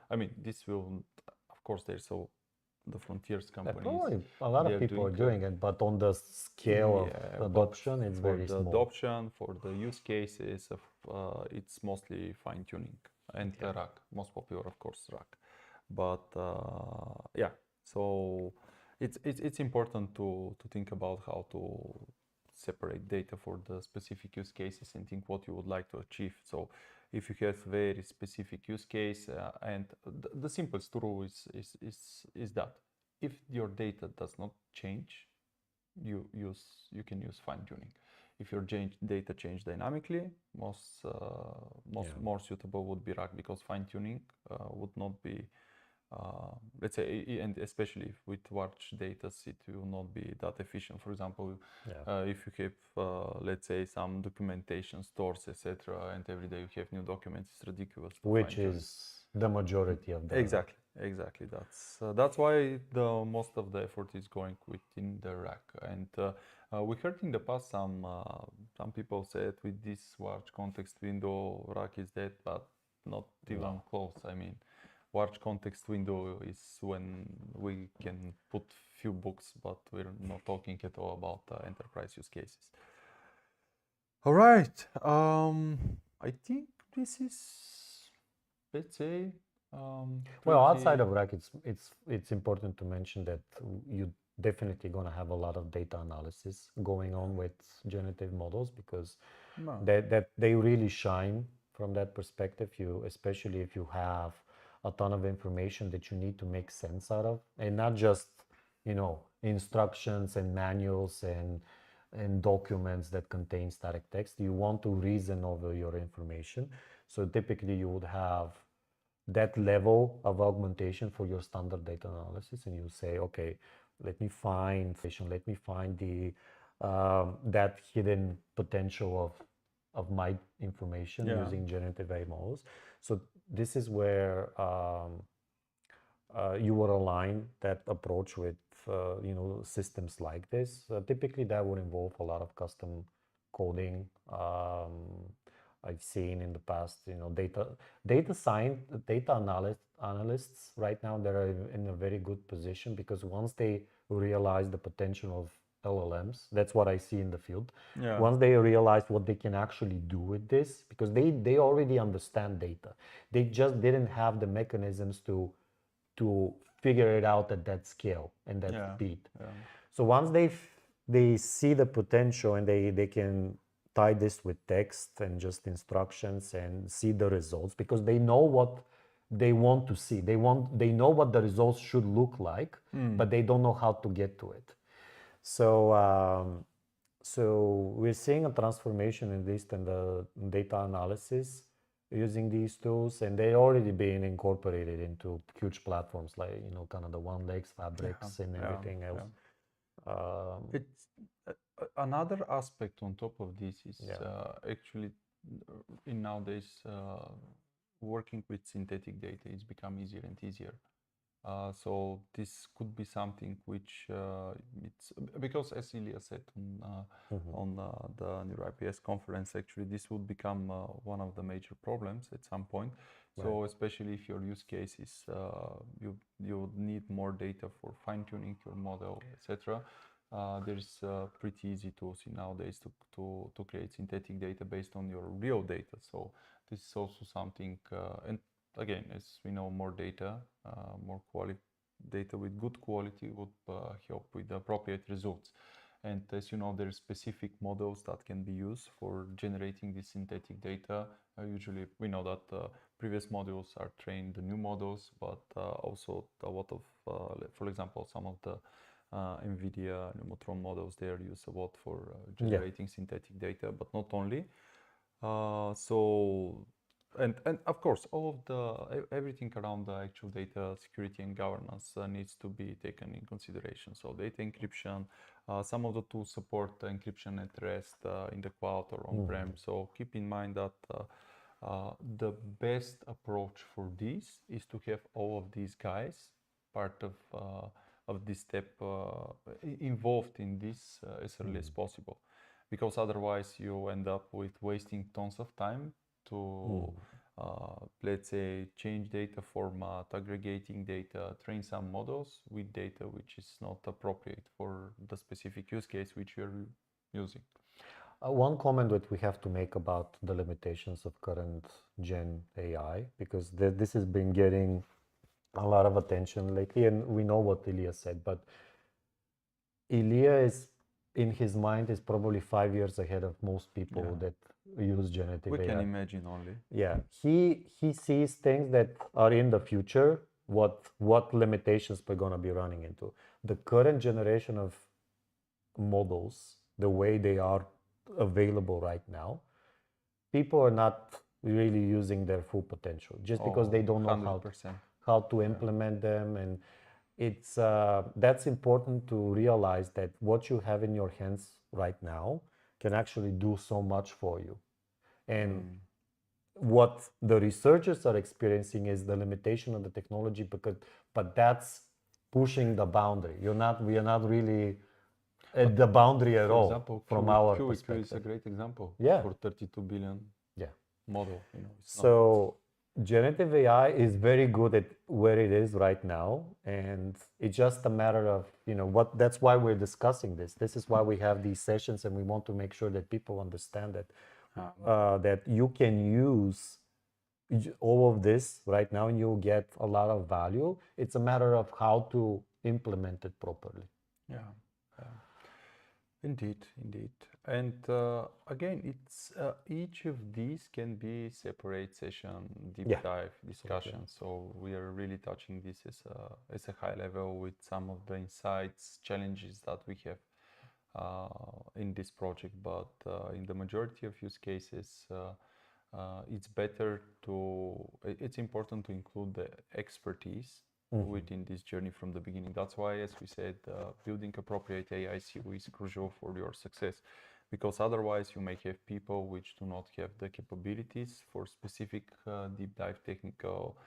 I mean, this will, of course, there's the frontiers companies. Probably a lot of people are doing it, but on the scale of adoption, it's very small. For the adoption, for the use cases, it's mostly fine-tuning and RAG, most popular, of course, RAG. But yeah, so it's important to think about how to separate data for the specific use cases and think what you would like to achieve. So if you have very specific use case, and the simplest rule is that if your data does not change, you can use fine-tuning. If your data change dynamically, more suitable would be RAG, because fine-tuning would not be, let's say, and especially with large data, it will not be that efficient. For example, if you have, let's say, some documentation stores, etc., and every day you have new documents, it's ridiculous. Which is the majority of the exactly. That's why the most of the effort is going within the RAG. And we heard in the past some people said with this large context window, RAG is dead, but not even close. I mean, large context window is when we can put few books, but we're not talking at all about enterprise use cases. All right. I think this is, let's say, well, outside of RAG, it's important to mention that definitely going to have a lot of data analysis going on with generative models because No. that they really shine from that perspective. You, especially if you have a ton of information that you need to make sense out of, and not just instructions and manuals and documents that contain static text. You want to reason over your information. So typically you would have that level of augmentation for your standard data analysis, and you say, okay, let me find the that hidden potential of my information Yeah. using generative AI models. So this is where you would align that approach with systems like this. Typically, that would involve a lot of custom coding. I've seen in the past, analysts right now, they're in a very good position because once they realize the potential of LLMs, that's what I see in the field. Yeah. Once they realize what they can actually do with this, because they already understand data, they just didn't have the mechanisms to figure it out at that scale and that Yeah. speed. Yeah. So once they see the potential and they can tie this with text and just instructions and see the results because they know what they want to see. They know what the results should look like, but they don't know how to get to it. So we're seeing a transformation in this and the data analysis using these tools, and they're already being incorporated into huge platforms like kind of the OneLakes, Fabrics, and everything else. It's another aspect on top of this is actually in nowadays working with synthetic data is become easier and easier. So this could be something which it's because as Ilya said on the NeurIPS conference, actually this would become one of the major problems at some point. So especially if your use case is you need more data for fine tuning your model, etc. There's pretty easy tools nowadays to create synthetic data based on your real data. So this is also something and again, as we know, more data, more quality data with good quality would help with the appropriate results. And as you know, there are specific models that can be used for generating this synthetic data. Usually, we know that previous models are trained the new models, but also a lot of, for example, some of the NVIDIA Nemotron models, they are used a lot for generating synthetic data, but not only. And of course, all of the everything around the actual data security and governance needs to be taken in consideration. So data encryption, some of the tools support encryption at rest in the cloud or on-prem. So keep in mind that the best approach for this is to have all of these guys part of this step involved in this as early as possible, because otherwise you end up with wasting tons of time to let's say change data format, aggregating data, train some models with data which is not appropriate for the specific use case which you're using. One comment that we have to make about the limitations of current gen AI, because this has been getting a lot of attention lately, and we know what Ilya said, but Ilya is, in his mind, is probably 5 years ahead of most people that use generative AI. We can imagine only. Yeah, he sees things that are in the future, what limitations we're going to be running into. The current generation of models, the way they are available right now, people are not really using their full potential just because they don't know 100%. how to implement them. And it's that's important to realize that what you have in your hands right now can actually do so much for you. And what the researchers are experiencing is the limitation of the technology, but that's pushing the boundary. We are not really at the boundary at all, example, from our QEQ perspective. is a great example for 32 billion model. So generative AI is very good at where it is right now, and it's just a matter of that's why we're discussing this. This is why we have these sessions, and we want to make sure that people understand that that you can use all of this right now and you'll get a lot of value. It's a matter of how to implement it properly. Yeah. Indeed, indeed. And again, it's each of these can be separate session, deep Yeah, dive absolutely. discussion. So we are really touching this as a high level with some of the insights, challenges that we have in this project. But in the majority of use cases, it's better it's important to include the expertise within this journey from the beginning. That's why, as we said, building appropriate AI COE is crucial for your success, because otherwise you may have people which do not have the capabilities for specific deep dive technical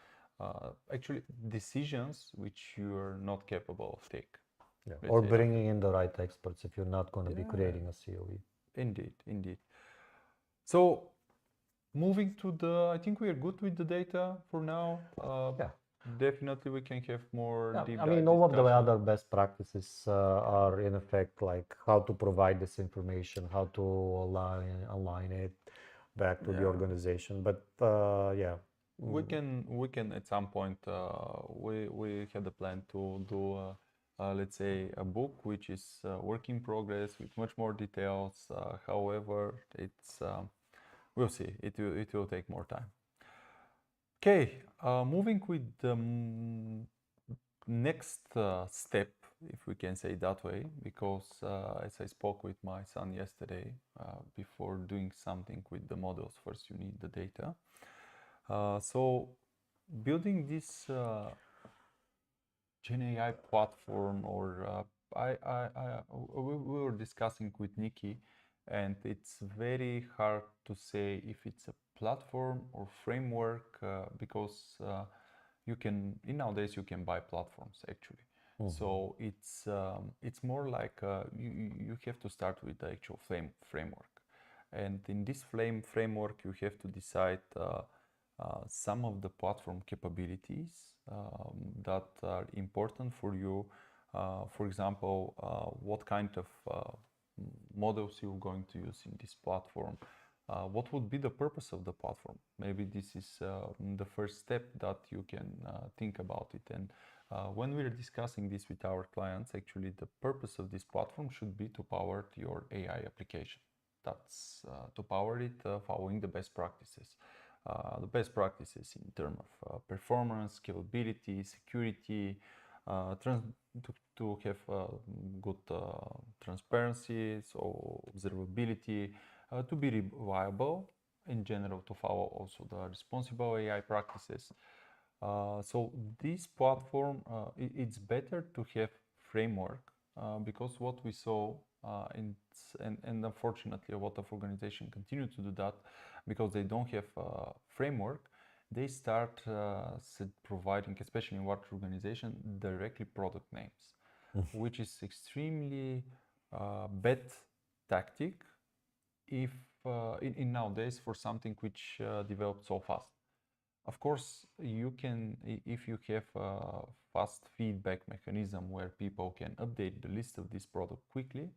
actually decisions which you are not capable of take. Yeah. Let's Or say that. bringing in the right experts if you're not going to be Yeah, creating a COE. indeed, indeed. So moving to I think we are good with the data for now. Yeah. Definitely we can have more Yeah, deep I mean, dive all of the discussion. other best practices are in effect like how to provide this information, how to align it back to the Yeah, organization. But yeah, we can at some point we had a plan to do let's say a book which is work in progress with much more details. However, it's we'll see. It will take more time. Okay, moving with the next step, if we can say that way, because as I spoke with my son yesterday, before doing something with the models, first you need the data. So building this Gen AI platform, or we were discussing with Nikki, and it's very hard to say if it's a platform or framework because you can in nowadays you can buy platforms actually. So it's more like you have to start with the actual framework, and in this framework you have to decide some of the platform capabilities that are important for you. For example, what kind of models you're going to use in this platform. What would be the purpose of the platform? Maybe this is the first step that you can think about it. And when we're discussing this with our clients, actually the purpose of this platform should be to power your AI application. That's to power it following the best practices. The best practices in terms of performance, scalability, security, to have good transparency, so observability, to be reliable in general, to follow also the responsible AI practices. So this platform, it's better to have framework because what we saw and unfortunately a lot of organizations continue to do that because they don't have a framework. They start providing, especially in large organization, directly product names, which is extremely bad tactic if in nowadays for something which developed so fast. Of course, you can, if you have a fast feedback mechanism where people can update the list of this product quickly,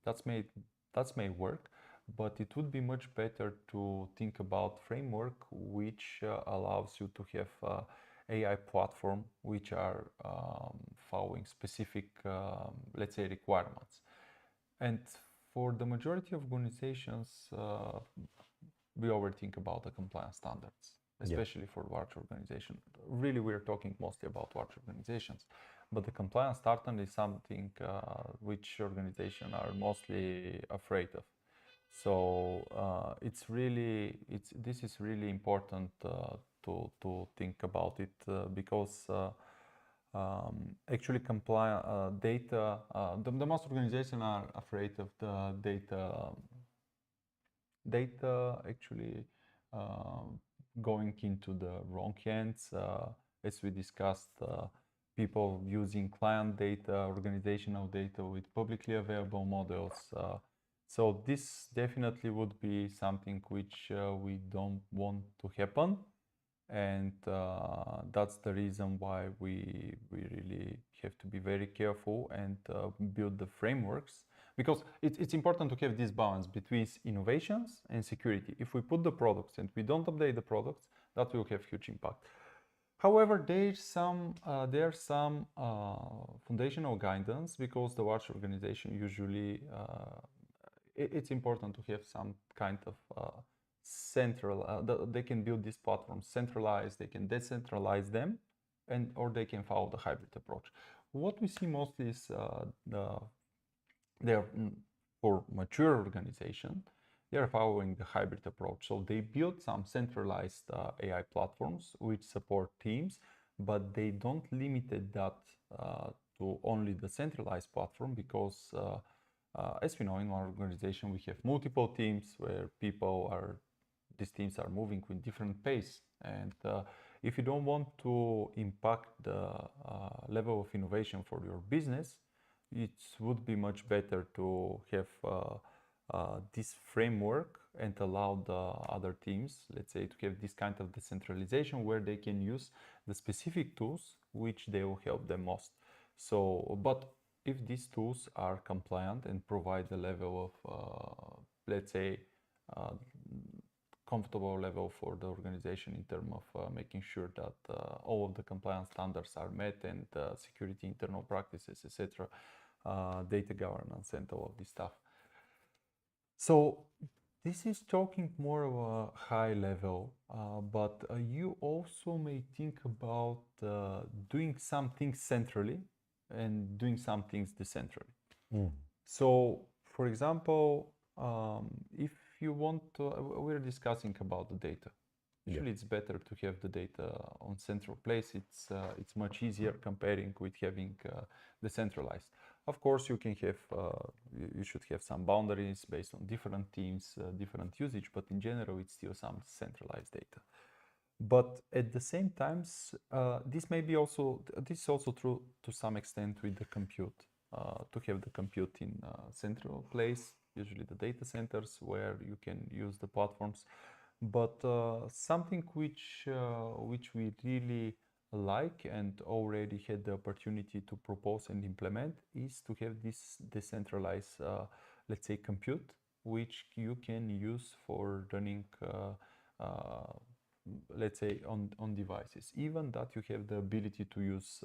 that's may work, but it would be much better to think about framework which allows you to have AI platform which are following specific, let's say, requirements. And for the majority of organizations, we overthink about the compliance standards, yeah, especially for large organizations. Really, we're talking mostly about large organizations, but the compliance standard is something which organizations are mostly afraid of. So this is really important to think about it because actually compliant data. The most organizations are afraid of the data actually uh, going into the wrong hands. As we discussed, people using client data, organizational data with publicly available models. So this definitely would be something which we don't want to happen, and that's the reason why we really have to be very careful and build the frameworks, because it's important to have this balance between innovations and security. If we put the products and we don't update the products, that will have huge impact. However, there's some foundational guidance because the large organization usually it's important to have some kind of central. They can build these platforms centralized. They can decentralize them, and or they can follow the hybrid approach. What we see mostly is they're for mature organization, they are following the hybrid approach. So they build some centralized AI platforms which support teams, but they don't limit that to only the centralized platform because, as we know, in our organization we have multiple teams where these teams are moving with different pace, and if you don't want to impact the level of innovation for your business, it would be much better to have this framework and allow the other teams, let's say, to have this kind of decentralization where they can use the specific tools which they will help them most. So, but if these tools are compliant and provide the level of, let's say, comfortable level for the organization in terms of making sure that all of the compliance standards are met and security internal practices, etc., data governance and all of this stuff. So this is talking more of a high level, but you also may think about doing some things centrally and doing some things decentrally. So, for example, if you want to, we're discussing about the data. Usually, it's better to have the data on central place. It's much easier comparing with having decentralized. Of course, you can have, you should have some boundaries based on different teams, different usage, but in general, it's still some centralized data. But at the same time, this is also true to some extent with the compute. To have the compute in central place, usually the data centers where you can use the platforms. But something which we really like and already had the opportunity to propose and implement is to have this decentralized, let's say, compute, which you can use for running, let's say, on devices. Even that you have the ability to use,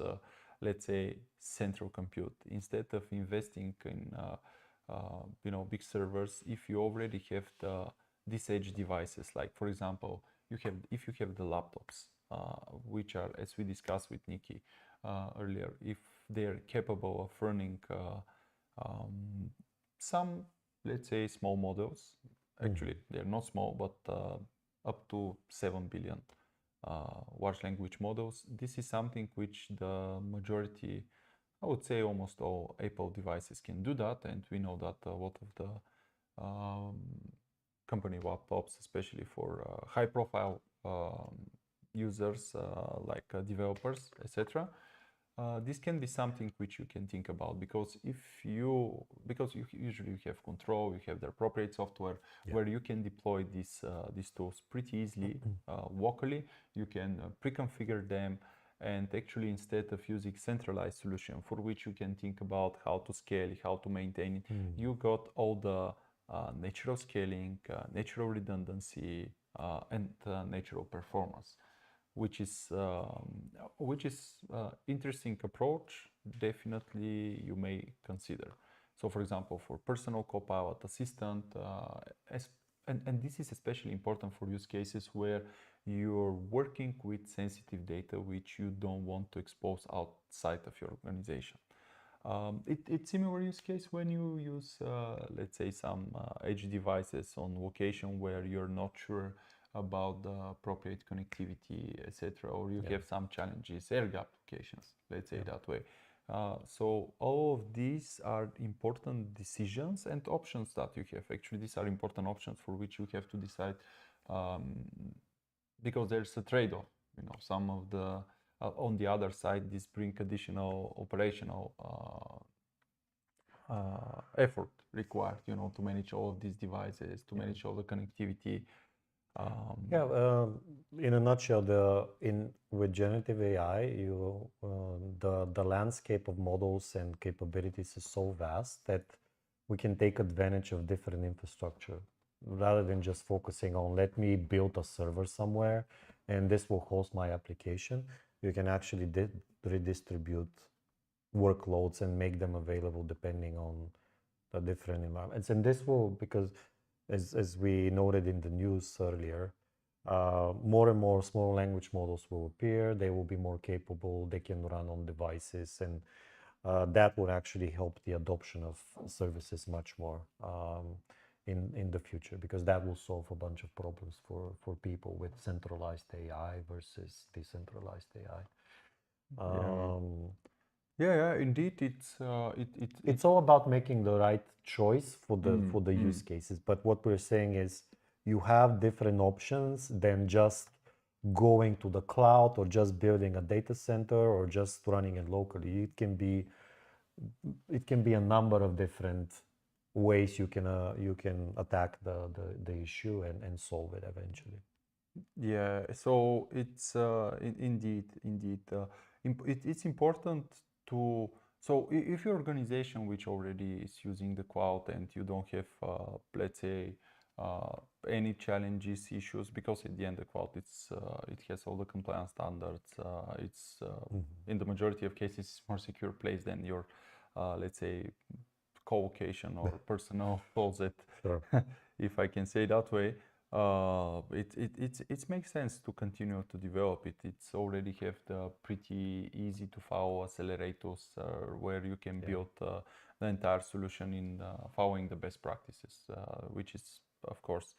let's say, central compute instead of investing in, big servers. If you already have these edge devices, like for example, if you have the laptops, which are, as we discussed with Nikki earlier, if they're capable of running some, let's say, small models. Actually, they're not small, but up to 7 billion large language models. This is something which the majority, I would say almost all Apple devices can do that, and we know that a lot of the company laptops, especially for high-profile users like developers, etc. This can be something which you can think about because you usually have control, you have the appropriate software where you can deploy these tools pretty easily locally. You can pre-configure them. And actually, instead of using centralized solution for which you can think about how to scale, how to maintain it, you got all the natural scaling, natural redundancy, and natural performance, which is interesting approach. Definitely, you may consider. So, for example, for personal Copilot assistant, and this is especially important for use cases where you're working with sensitive data which you don't want to expose outside of your organization. It's similar use case when you use, let's say, some edge devices on location where you're not sure about the appropriate connectivity, etc., or you have some challenges, air gap applications, let's say that way. So all of these are important decisions and options that you have. Actually, these are important options for which you have to decide, because there's a trade-off. Some of the on the other side, this bring additional operational effort required, to manage all of these devices, to manage all the connectivity. In a nutshell, with generative AI, the landscape of models and capabilities is so vast that we can take advantage of different infrastructure rather than just focusing on let me build a server somewhere and this will host my application. you can actually redistribute workloads and make them available depending on the different environments. And this will, because as we noted in the news earlier, more and more small language models will appear. They will be more capable. They can run on devices, and that would actually help the adoption of services much more in the future, because that will solve a bunch of problems for people with centralized AI versus decentralized AI. Yeah, indeed, It's all about making the right choice for the use cases. But what we're saying is you have different options than just going to the cloud or just building a data center or just running it locally. It can be a number of different ways you can attack the issue and solve it eventually. Yeah, so it's indeed, it's important to. So if your organization which already is using the cloud and you don't have, let's say, any challenges, issues, because at the end the cloud it has all the compliance standards. It's in the majority of cases more secure place than your, let's say, co-location or personal closet, Sure. if I can say that way. It makes sense to continue to develop it. It's already have the pretty easy to follow accelerators where you can build the entire solution in following the best practices, which is of course,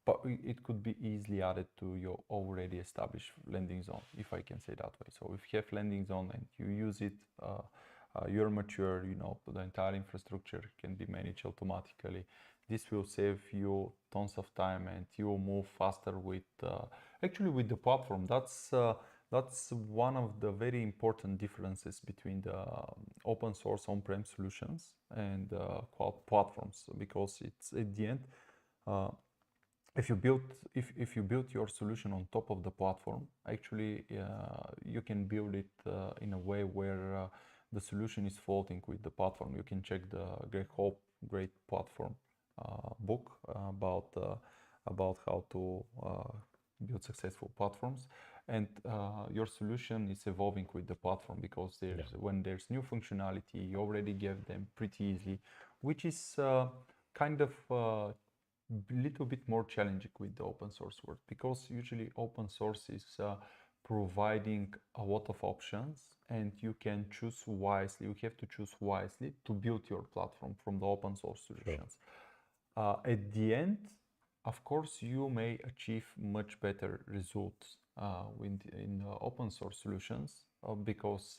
but it could be easily added to your already established landing zone, if I can say that way. So if you have landing zone and you use it, you're mature, you know, the entire infrastructure can be managed automatically. This will save you tons of time and you will move faster with actually with the platform. That's one of the very important differences between the open source on-prem solutions and cloud platforms, because it's at the end, if you build your solution on top of the platform, actually you can build it in a way where the solution is floating with the platform. You can check the Greg Hope Great Platform book about how to build successful platforms, and your solution is evolving with the platform, because when there's new functionality, you already give them pretty easily, which is kind of a little bit more challenging with the open source world, because usually open source is providing a lot of options and you can choose wisely. You have to choose wisely to build your platform from the open source solutions. Sure. At the end, of course, you may achieve much better results in open source solutions because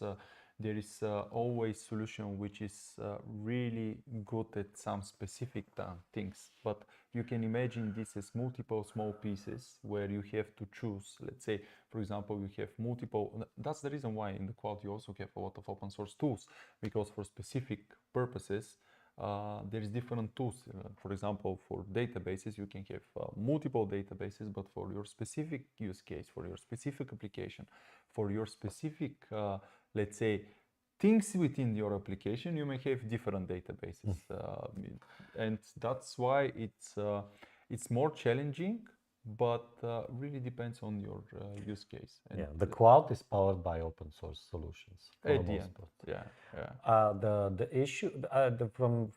there is always solution which is really good at some specific things. But you can imagine this as multiple small pieces where you have to choose. Let's say, for example, you have multiple. That's the reason why in the cloud you also have a lot of open source tools, because for specific purposes, there is different tools. For example, for databases, you can have multiple databases, but for your specific use case, for your specific application, for your specific, let's say, things within your application, you may have different databases, and that's why it's more challenging. But really depends on your use case. And the cloud is powered by open source solutions. At the end, the issue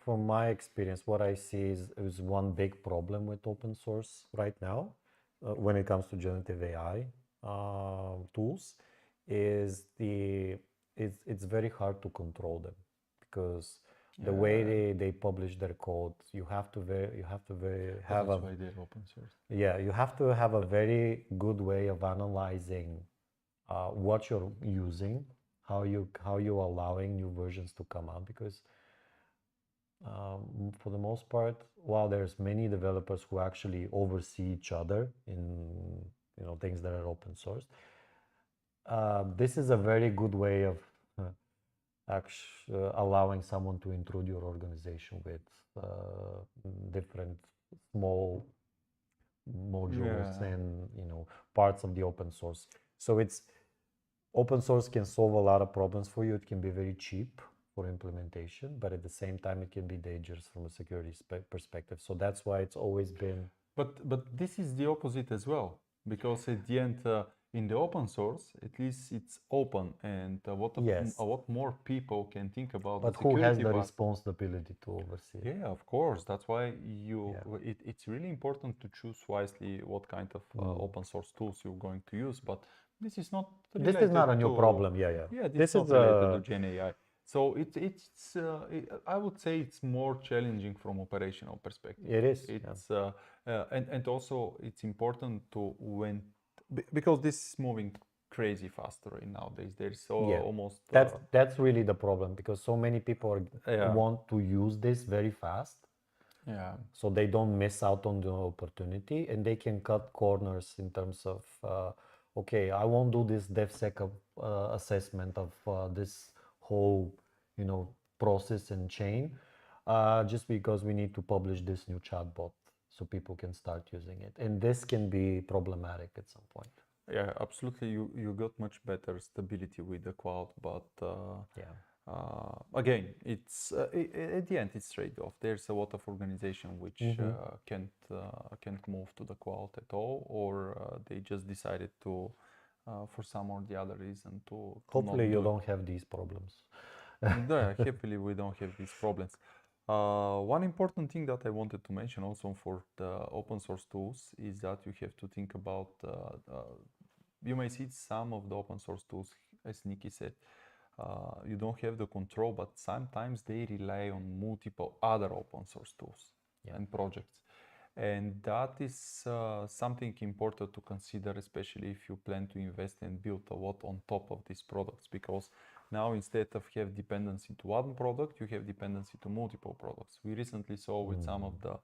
from my experience, what I see is one big problem with open source right now, when it comes to generative AI tools, is it's very hard to control them, because the way they publish their code, you have to have that's why they're open source. Yeah, you have to have a very good way of analyzing what you're using, how you're allowing new versions to come out, because for the most part, while there's many developers who actually oversee each other in things that are open source, this is a very good way of allowing someone to intrude your organization with different small modules and parts of the open source. So open source can solve a lot of problems for you. It can be very cheap for implementation, but at the same time it can be dangerous from a security perspective. So that's why it's always been. But this is the opposite as well, because at the end in the open source, at least it's open, and Yes. a lot more people can think about But the who has security the part. responsibility to oversee it? Yeah, of course. That's why Yeah. it's really important to choose wisely what kind of open source tools you're going to use. But this is not This is not related a new to, problem. Yeah, yeah. yeah, this is This is not related to Gen AI. So I would say it's more challenging from operational perspective. it is. Yeah. It's and also it's important to because this is moving crazy faster in nowadays. There's so Yeah. almost That's really the problem because so many people yeah. want to use this very fast, Yeah. so they don't miss out on the opportunity, and they can cut corners in terms of okay, I won't do this DevSecOps assessment of this whole, process and chain, just because we need to publish this new chatbot so people can start using it, and this can be problematic at some point. Yeah, absolutely. You got much better stability with the cloud, but Yeah. again, it's at the end it's trade-off. There's a lot of organization which can't move to the cloud at all, or they just decided to, for some or the other reason, to Hopefully not you do it. don't have these problems. Yeah, happily we don't have these problems. One important thing that I wanted to mention also for the open source tools is that you have to think about, you may see some of the open source tools, as Nikki said, you don't have the control, but sometimes they rely on multiple other open source tools and projects. And that is something important to consider, especially if you plan to invest and build a lot on top of these products, because now instead of have dependency to one product, you have dependency to multiple products. We recently saw with some of the,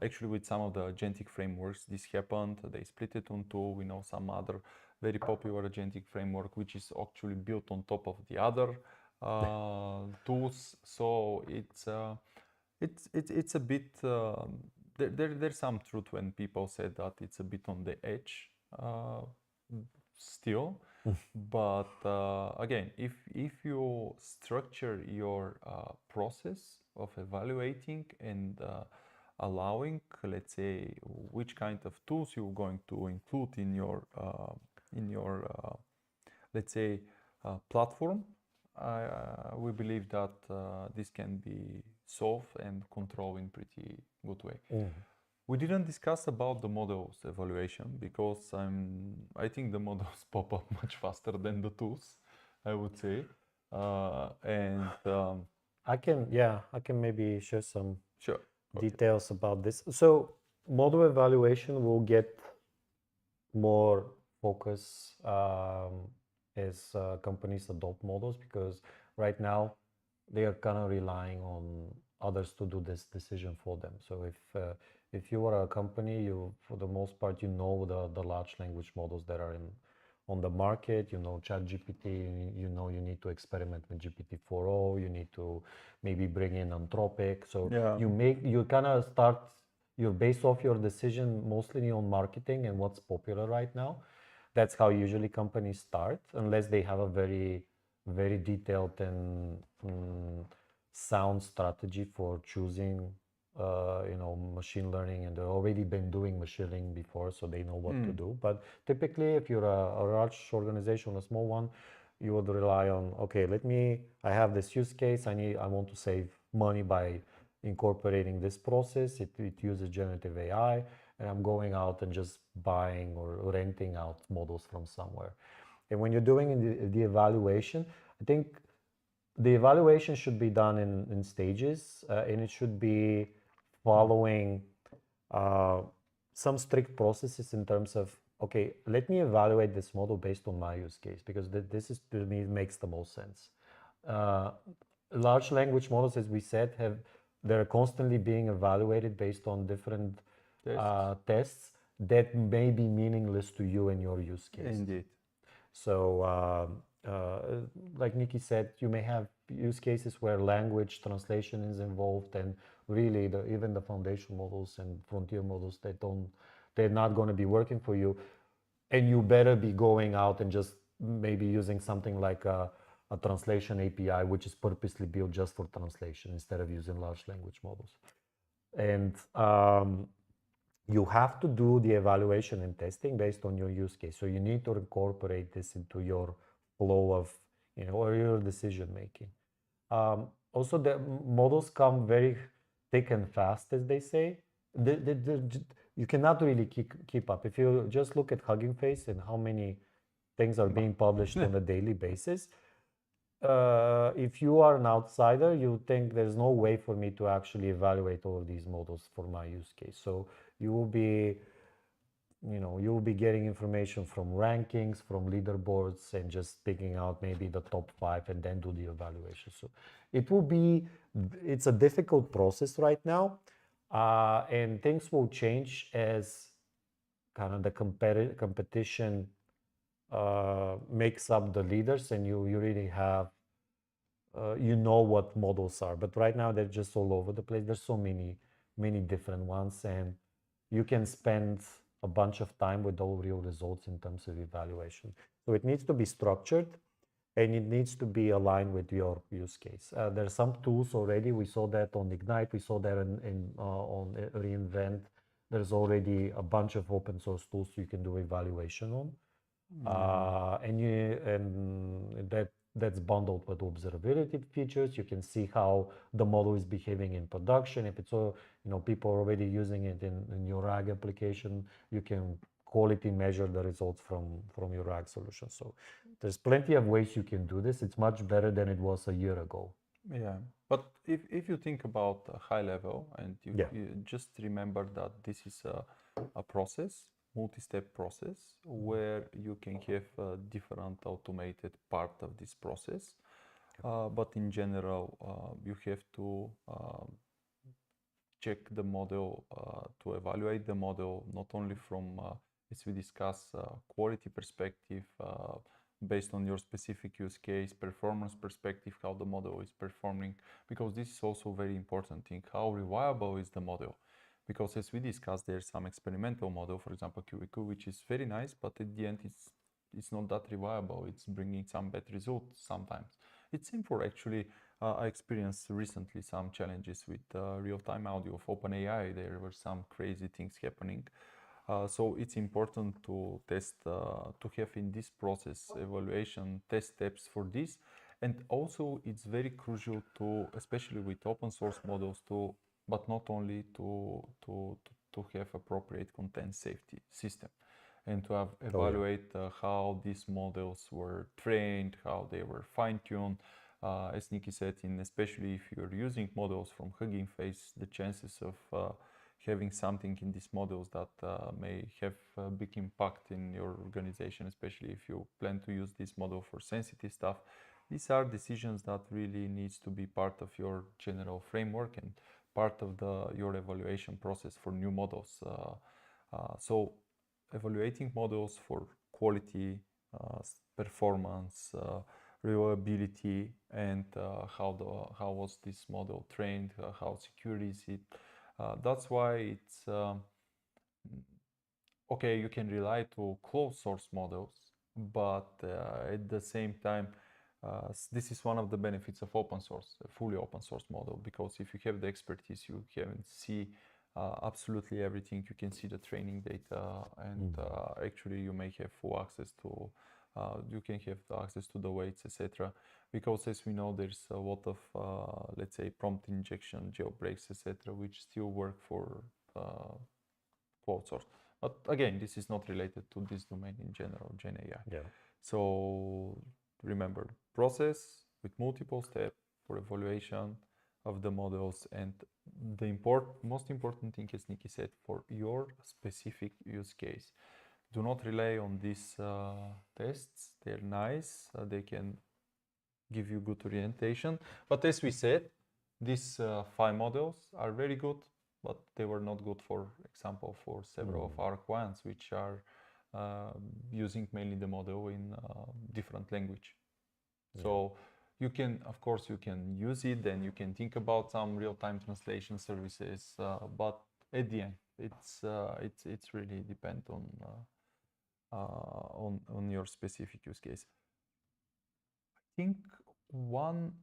actually with some of the agentic frameworks, this happened. They split it on two. We know some other very popular agentic framework, which is actually built on top of the other tools. So it's a bit, there's some truth when people say that it's a bit on the edge still. But again, if you structure your process of evaluating and allowing, let's say, which kind of tools you're going to include in your let's say platform, we believe that this can be solved and controlled in pretty good way. We didn't discuss about the models evaluation because I think the models pop up much faster than the tools, I would say. And I can maybe share some sure. Okay. details about this. So model evaluation will get more focus as companies adopt models, because right now they are kind of relying on others to do this decision for them. So if you are a company, you for the most part the large language models that are on the market, ChatGPT, you need to experiment with GPT-4o, you need to maybe bring in Anthropic. So Yeah. you kind of start, you base off your decision mostly on marketing and what's popular right now. That's how usually companies start, unless they have a very, very detailed and sound strategy for choosing machine learning, and they've already been doing machine learning before, so they know what to do. But typically, if you're a large organization, a small one, you would rely on, okay, I have this use case, I want to save money by incorporating this process. It uses generative AI, and I'm going out and just buying or renting out models from somewhere. And when you're doing the evaluation, I think the evaluation should be done in stages, and it should be following some strict processes in terms of, okay, let me evaluate this model based on my use case, because this is, to me, makes the most sense. Large language models, as we said, they're constantly being evaluated based on different tests that may be meaningless to you and your use case. Indeed. So like Nikki said, you may have use cases where language translation is involved, and really even the foundation models and frontier models, they're not going to be working for you, and you better be going out and just maybe using something like a translation API, which is purposely built just for translation, instead of using large language models. And you have to do the evaluation and testing based on your use case. So you need to incorporate this into your flow of, or your decision making. Also, the models come very thick and fast, as they say. You cannot really keep up. If you just look at Hugging Face and how many things are being published on a daily basis, if you are an outsider, you think there's no way for me to actually evaluate all of these models for my use case. So you will be, you will be getting information from rankings, from leaderboards, and just picking out maybe the top 5 and then do the evaluation. So it will be, it's a difficult process right now, and things will change as kind of the competition makes up the leaders, and you really have what models are. But right now they're just all over the place. There's so many different ones, and you can spend a bunch of time with all real results in terms of evaluation. So it needs to be structured, and it needs to be aligned with your use case. There are some tools already. We saw that on Ignite. We saw that on reInvent. There's already a bunch of open source tools you can do evaluation on. And that's bundled with observability features. You can see how the model is behaving in production. If it's all, people are already using it in your RAG application, you can quality measure the results from your RAG solution. So there's plenty of ways you can do this. It's much better than it was a year ago. Yeah, but if you think about a high level and you just remember that this is a process, multi-step process, where you can have a different automated part of this process. But in general, you have to check the model, to evaluate the model, not only from, as we discuss, quality perspective, based on your specific use case, performance perspective, how the model is performing, because this is also a very important thing. How reliable is the model? Because as we discussed, there's some experimental model, for example, QEQ, which is very nice, but at the end, it's not that reliable. It's bringing some bad results sometimes. It's same for actually, I experienced recently some challenges with real-time audio of OpenAI. There were some crazy things happening. So it's important to test, to have in this process evaluation test steps for this. And also it's very crucial to, especially with open source models, but not only to have appropriate content safety system and to have evaluate how these models were trained, how they were fine-tuned. As Nikki said, especially if you're using models from Hugging Face, the chances of having something in these models that may have a big impact in your organization, especially if you plan to use this model for sensitive stuff. These are decisions that really needs to be part of your general framework and part of your evaluation process for new models. So evaluating models for quality, performance, reliability, and how was this model trained, how secure is it. That's why it's okay. You can rely to closed source models, but at the same time, this is one of the benefits of open source, a fully open source model, because if you have the expertise, you can see absolutely everything. You can see the training data, and actually you may have full access to, you can have the access to the weights, etc. Because as we know, there's a lot of, let's say, prompt injection, jailbreaks, etc., which still work for closed source. But again, this is not related to this domain in general, Gen AI. Yeah. So remember, process with multiple steps for evaluation of the models, and the most important thing, as Nikki said, for your specific use case. Do not rely on these tests. They're nice. They can give you good orientation. But as we said, these 5 models are very good, but they were not good, for example, for several of our clients, which are using mainly the model in different language. So you can, of course, you can use it, then you can think about some real-time translation services, but at the end, it's really depend on your specific use case. I think one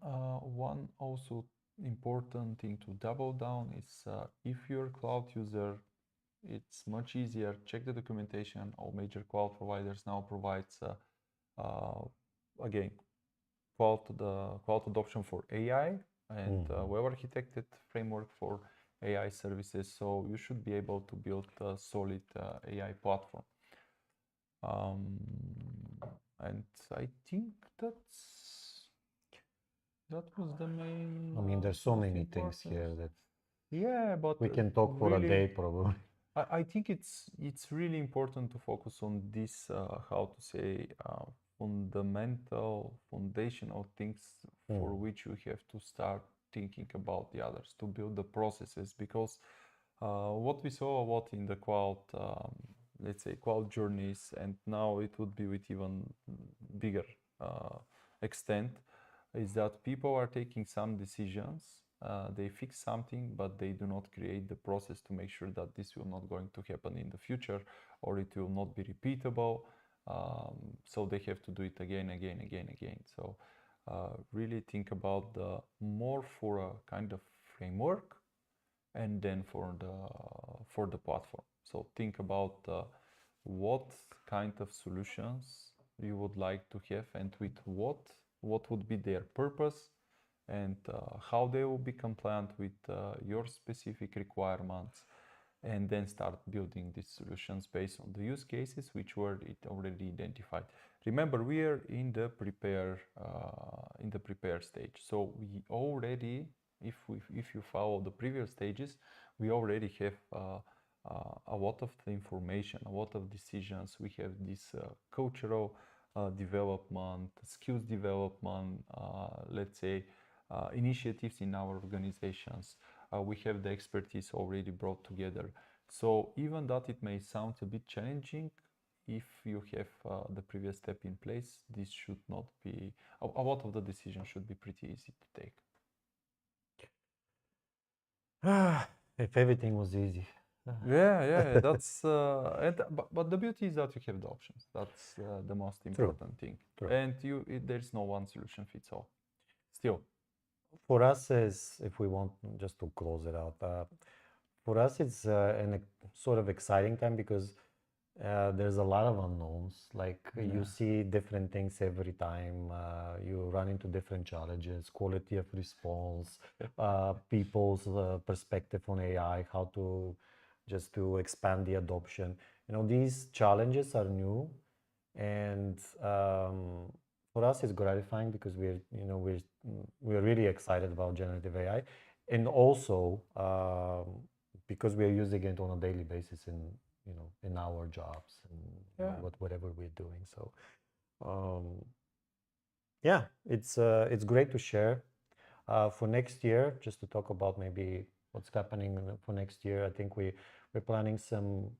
also important thing to double down is if you're a cloud user, it's much easier. Check the documentation. All major cloud providers now provides again cloud adoption for AI and web-architected framework for AI services. So you should be able to build a solid AI platform. And I think that was the main. I mean, there's so most many things important. here that Yeah, but we can talk for a really, day probably. I think it's really important to focus on this how to say fundamental foundational things for which you have to start thinking about the others to build the processes, because what we saw a lot in the cloud, let's say cloud journeys, and now it would be with even bigger extent, is that people are taking some decisions, they fix something, but they do not create the process to make sure that this will not going to happen in the future, or it will not be repeatable. So they have to do it again. So really think about the more for a kind of framework, and then for the platform. So think about what kind of solutions you would like to have, and with what would be their purpose, and how they will be compliant with your specific requirements, and then start building these solutions based on the use cases which were already identified. Remember, we are in the prepare stage, so we already, if you follow the previous stages, we already have a lot of the information, a lot of decisions. We have this cultural development, skills development, let's say initiatives in our organizations. We have the expertise already brought together. So even that it may sound a bit challenging, if you have the previous step in place, this should not be, a lot of the decisions should be pretty easy to take. If everything was easy. Yeah, that's but the beauty is that you have the options. That's the most important thing. True. And there's no one solution fits all. Still, For us, is if we want just to close it out, for us it's sort of exciting time, because there's a lot of unknowns. Like you see different things every time. You run into different challenges, quality of response, people's perspective on AI, how to just to expand the adoption. You know, these challenges are new, and for us it's gratifying, because we're really excited about generative AI, and also because we're using it on a daily basis in our jobs and whatever we're doing. So yeah, it's great to share. For next year, just to talk about maybe what's happening for next year, I think we're planning some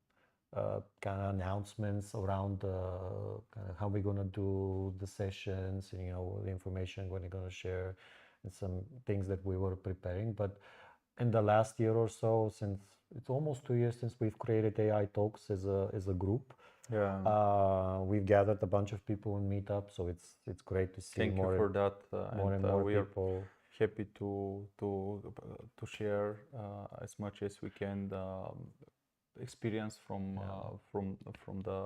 kind of announcements around kind of how we're gonna do the sessions, the information we're gonna share, and some things that we were preparing. But in the last year or so, since it's almost 2 years since we've created AI Talks as a group, we've gathered a bunch of people in Meetup, so it's great to see thank you for that, more and more we people. are happy to share as much as we can the experience from the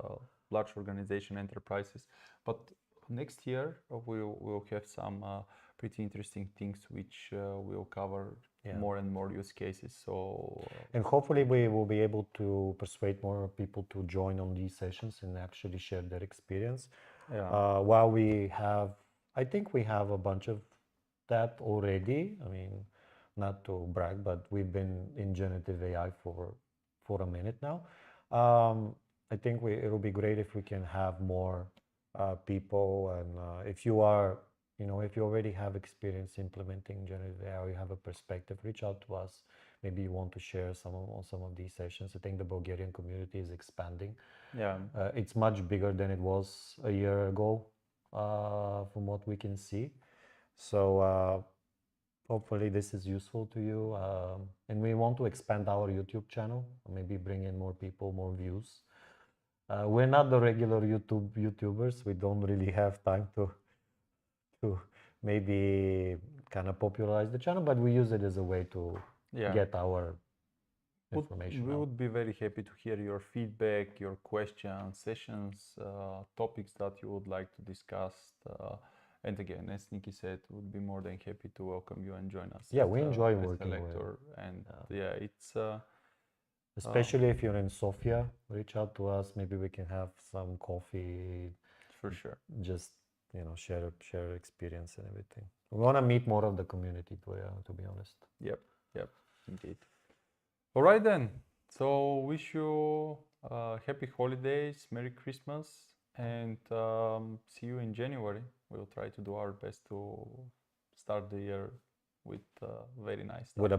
large organization enterprises. But next year we'll have some pretty interesting things which will cover more and more use cases. So and hopefully we will be able to persuade more people to join on these sessions and actually share their experience. While I think we have a bunch of that already. I mean, not to brag, but we've been in generative AI for a minute now. I think it'll be great if we can have more people, and if you are, if you already have experience implementing generative AI, or you have a perspective, reach out to us. Maybe you want to share some of these sessions. I think the Bulgarian community is expanding. It's much bigger than it was a year ago, from what we can see. So hopefully this is useful to you. And we want to expand our YouTube channel, maybe bring in more people, more views. We're not the regular YouTubers. We don't really have time to maybe kind of popularize the channel, but we use it as a way to get our information We out. would be very happy to hear your feedback, your questions, sessions, topics that you would like to discuss. And again, as Nikki said, would be more than happy to welcome you and join us. Yeah, as we a- enjoy as a working with- lector. And yeah. yeah, it's Especially if you're in Sofia, reach out to us. Maybe we can have some coffee, for sure. just share experience and everything. We want to meet more of the community to be honest. Yep, indeed. All right then. So wish you happy holidays, Merry Christmas, and see you in January. We'll try to do our best to start the year with very nice stuff. With a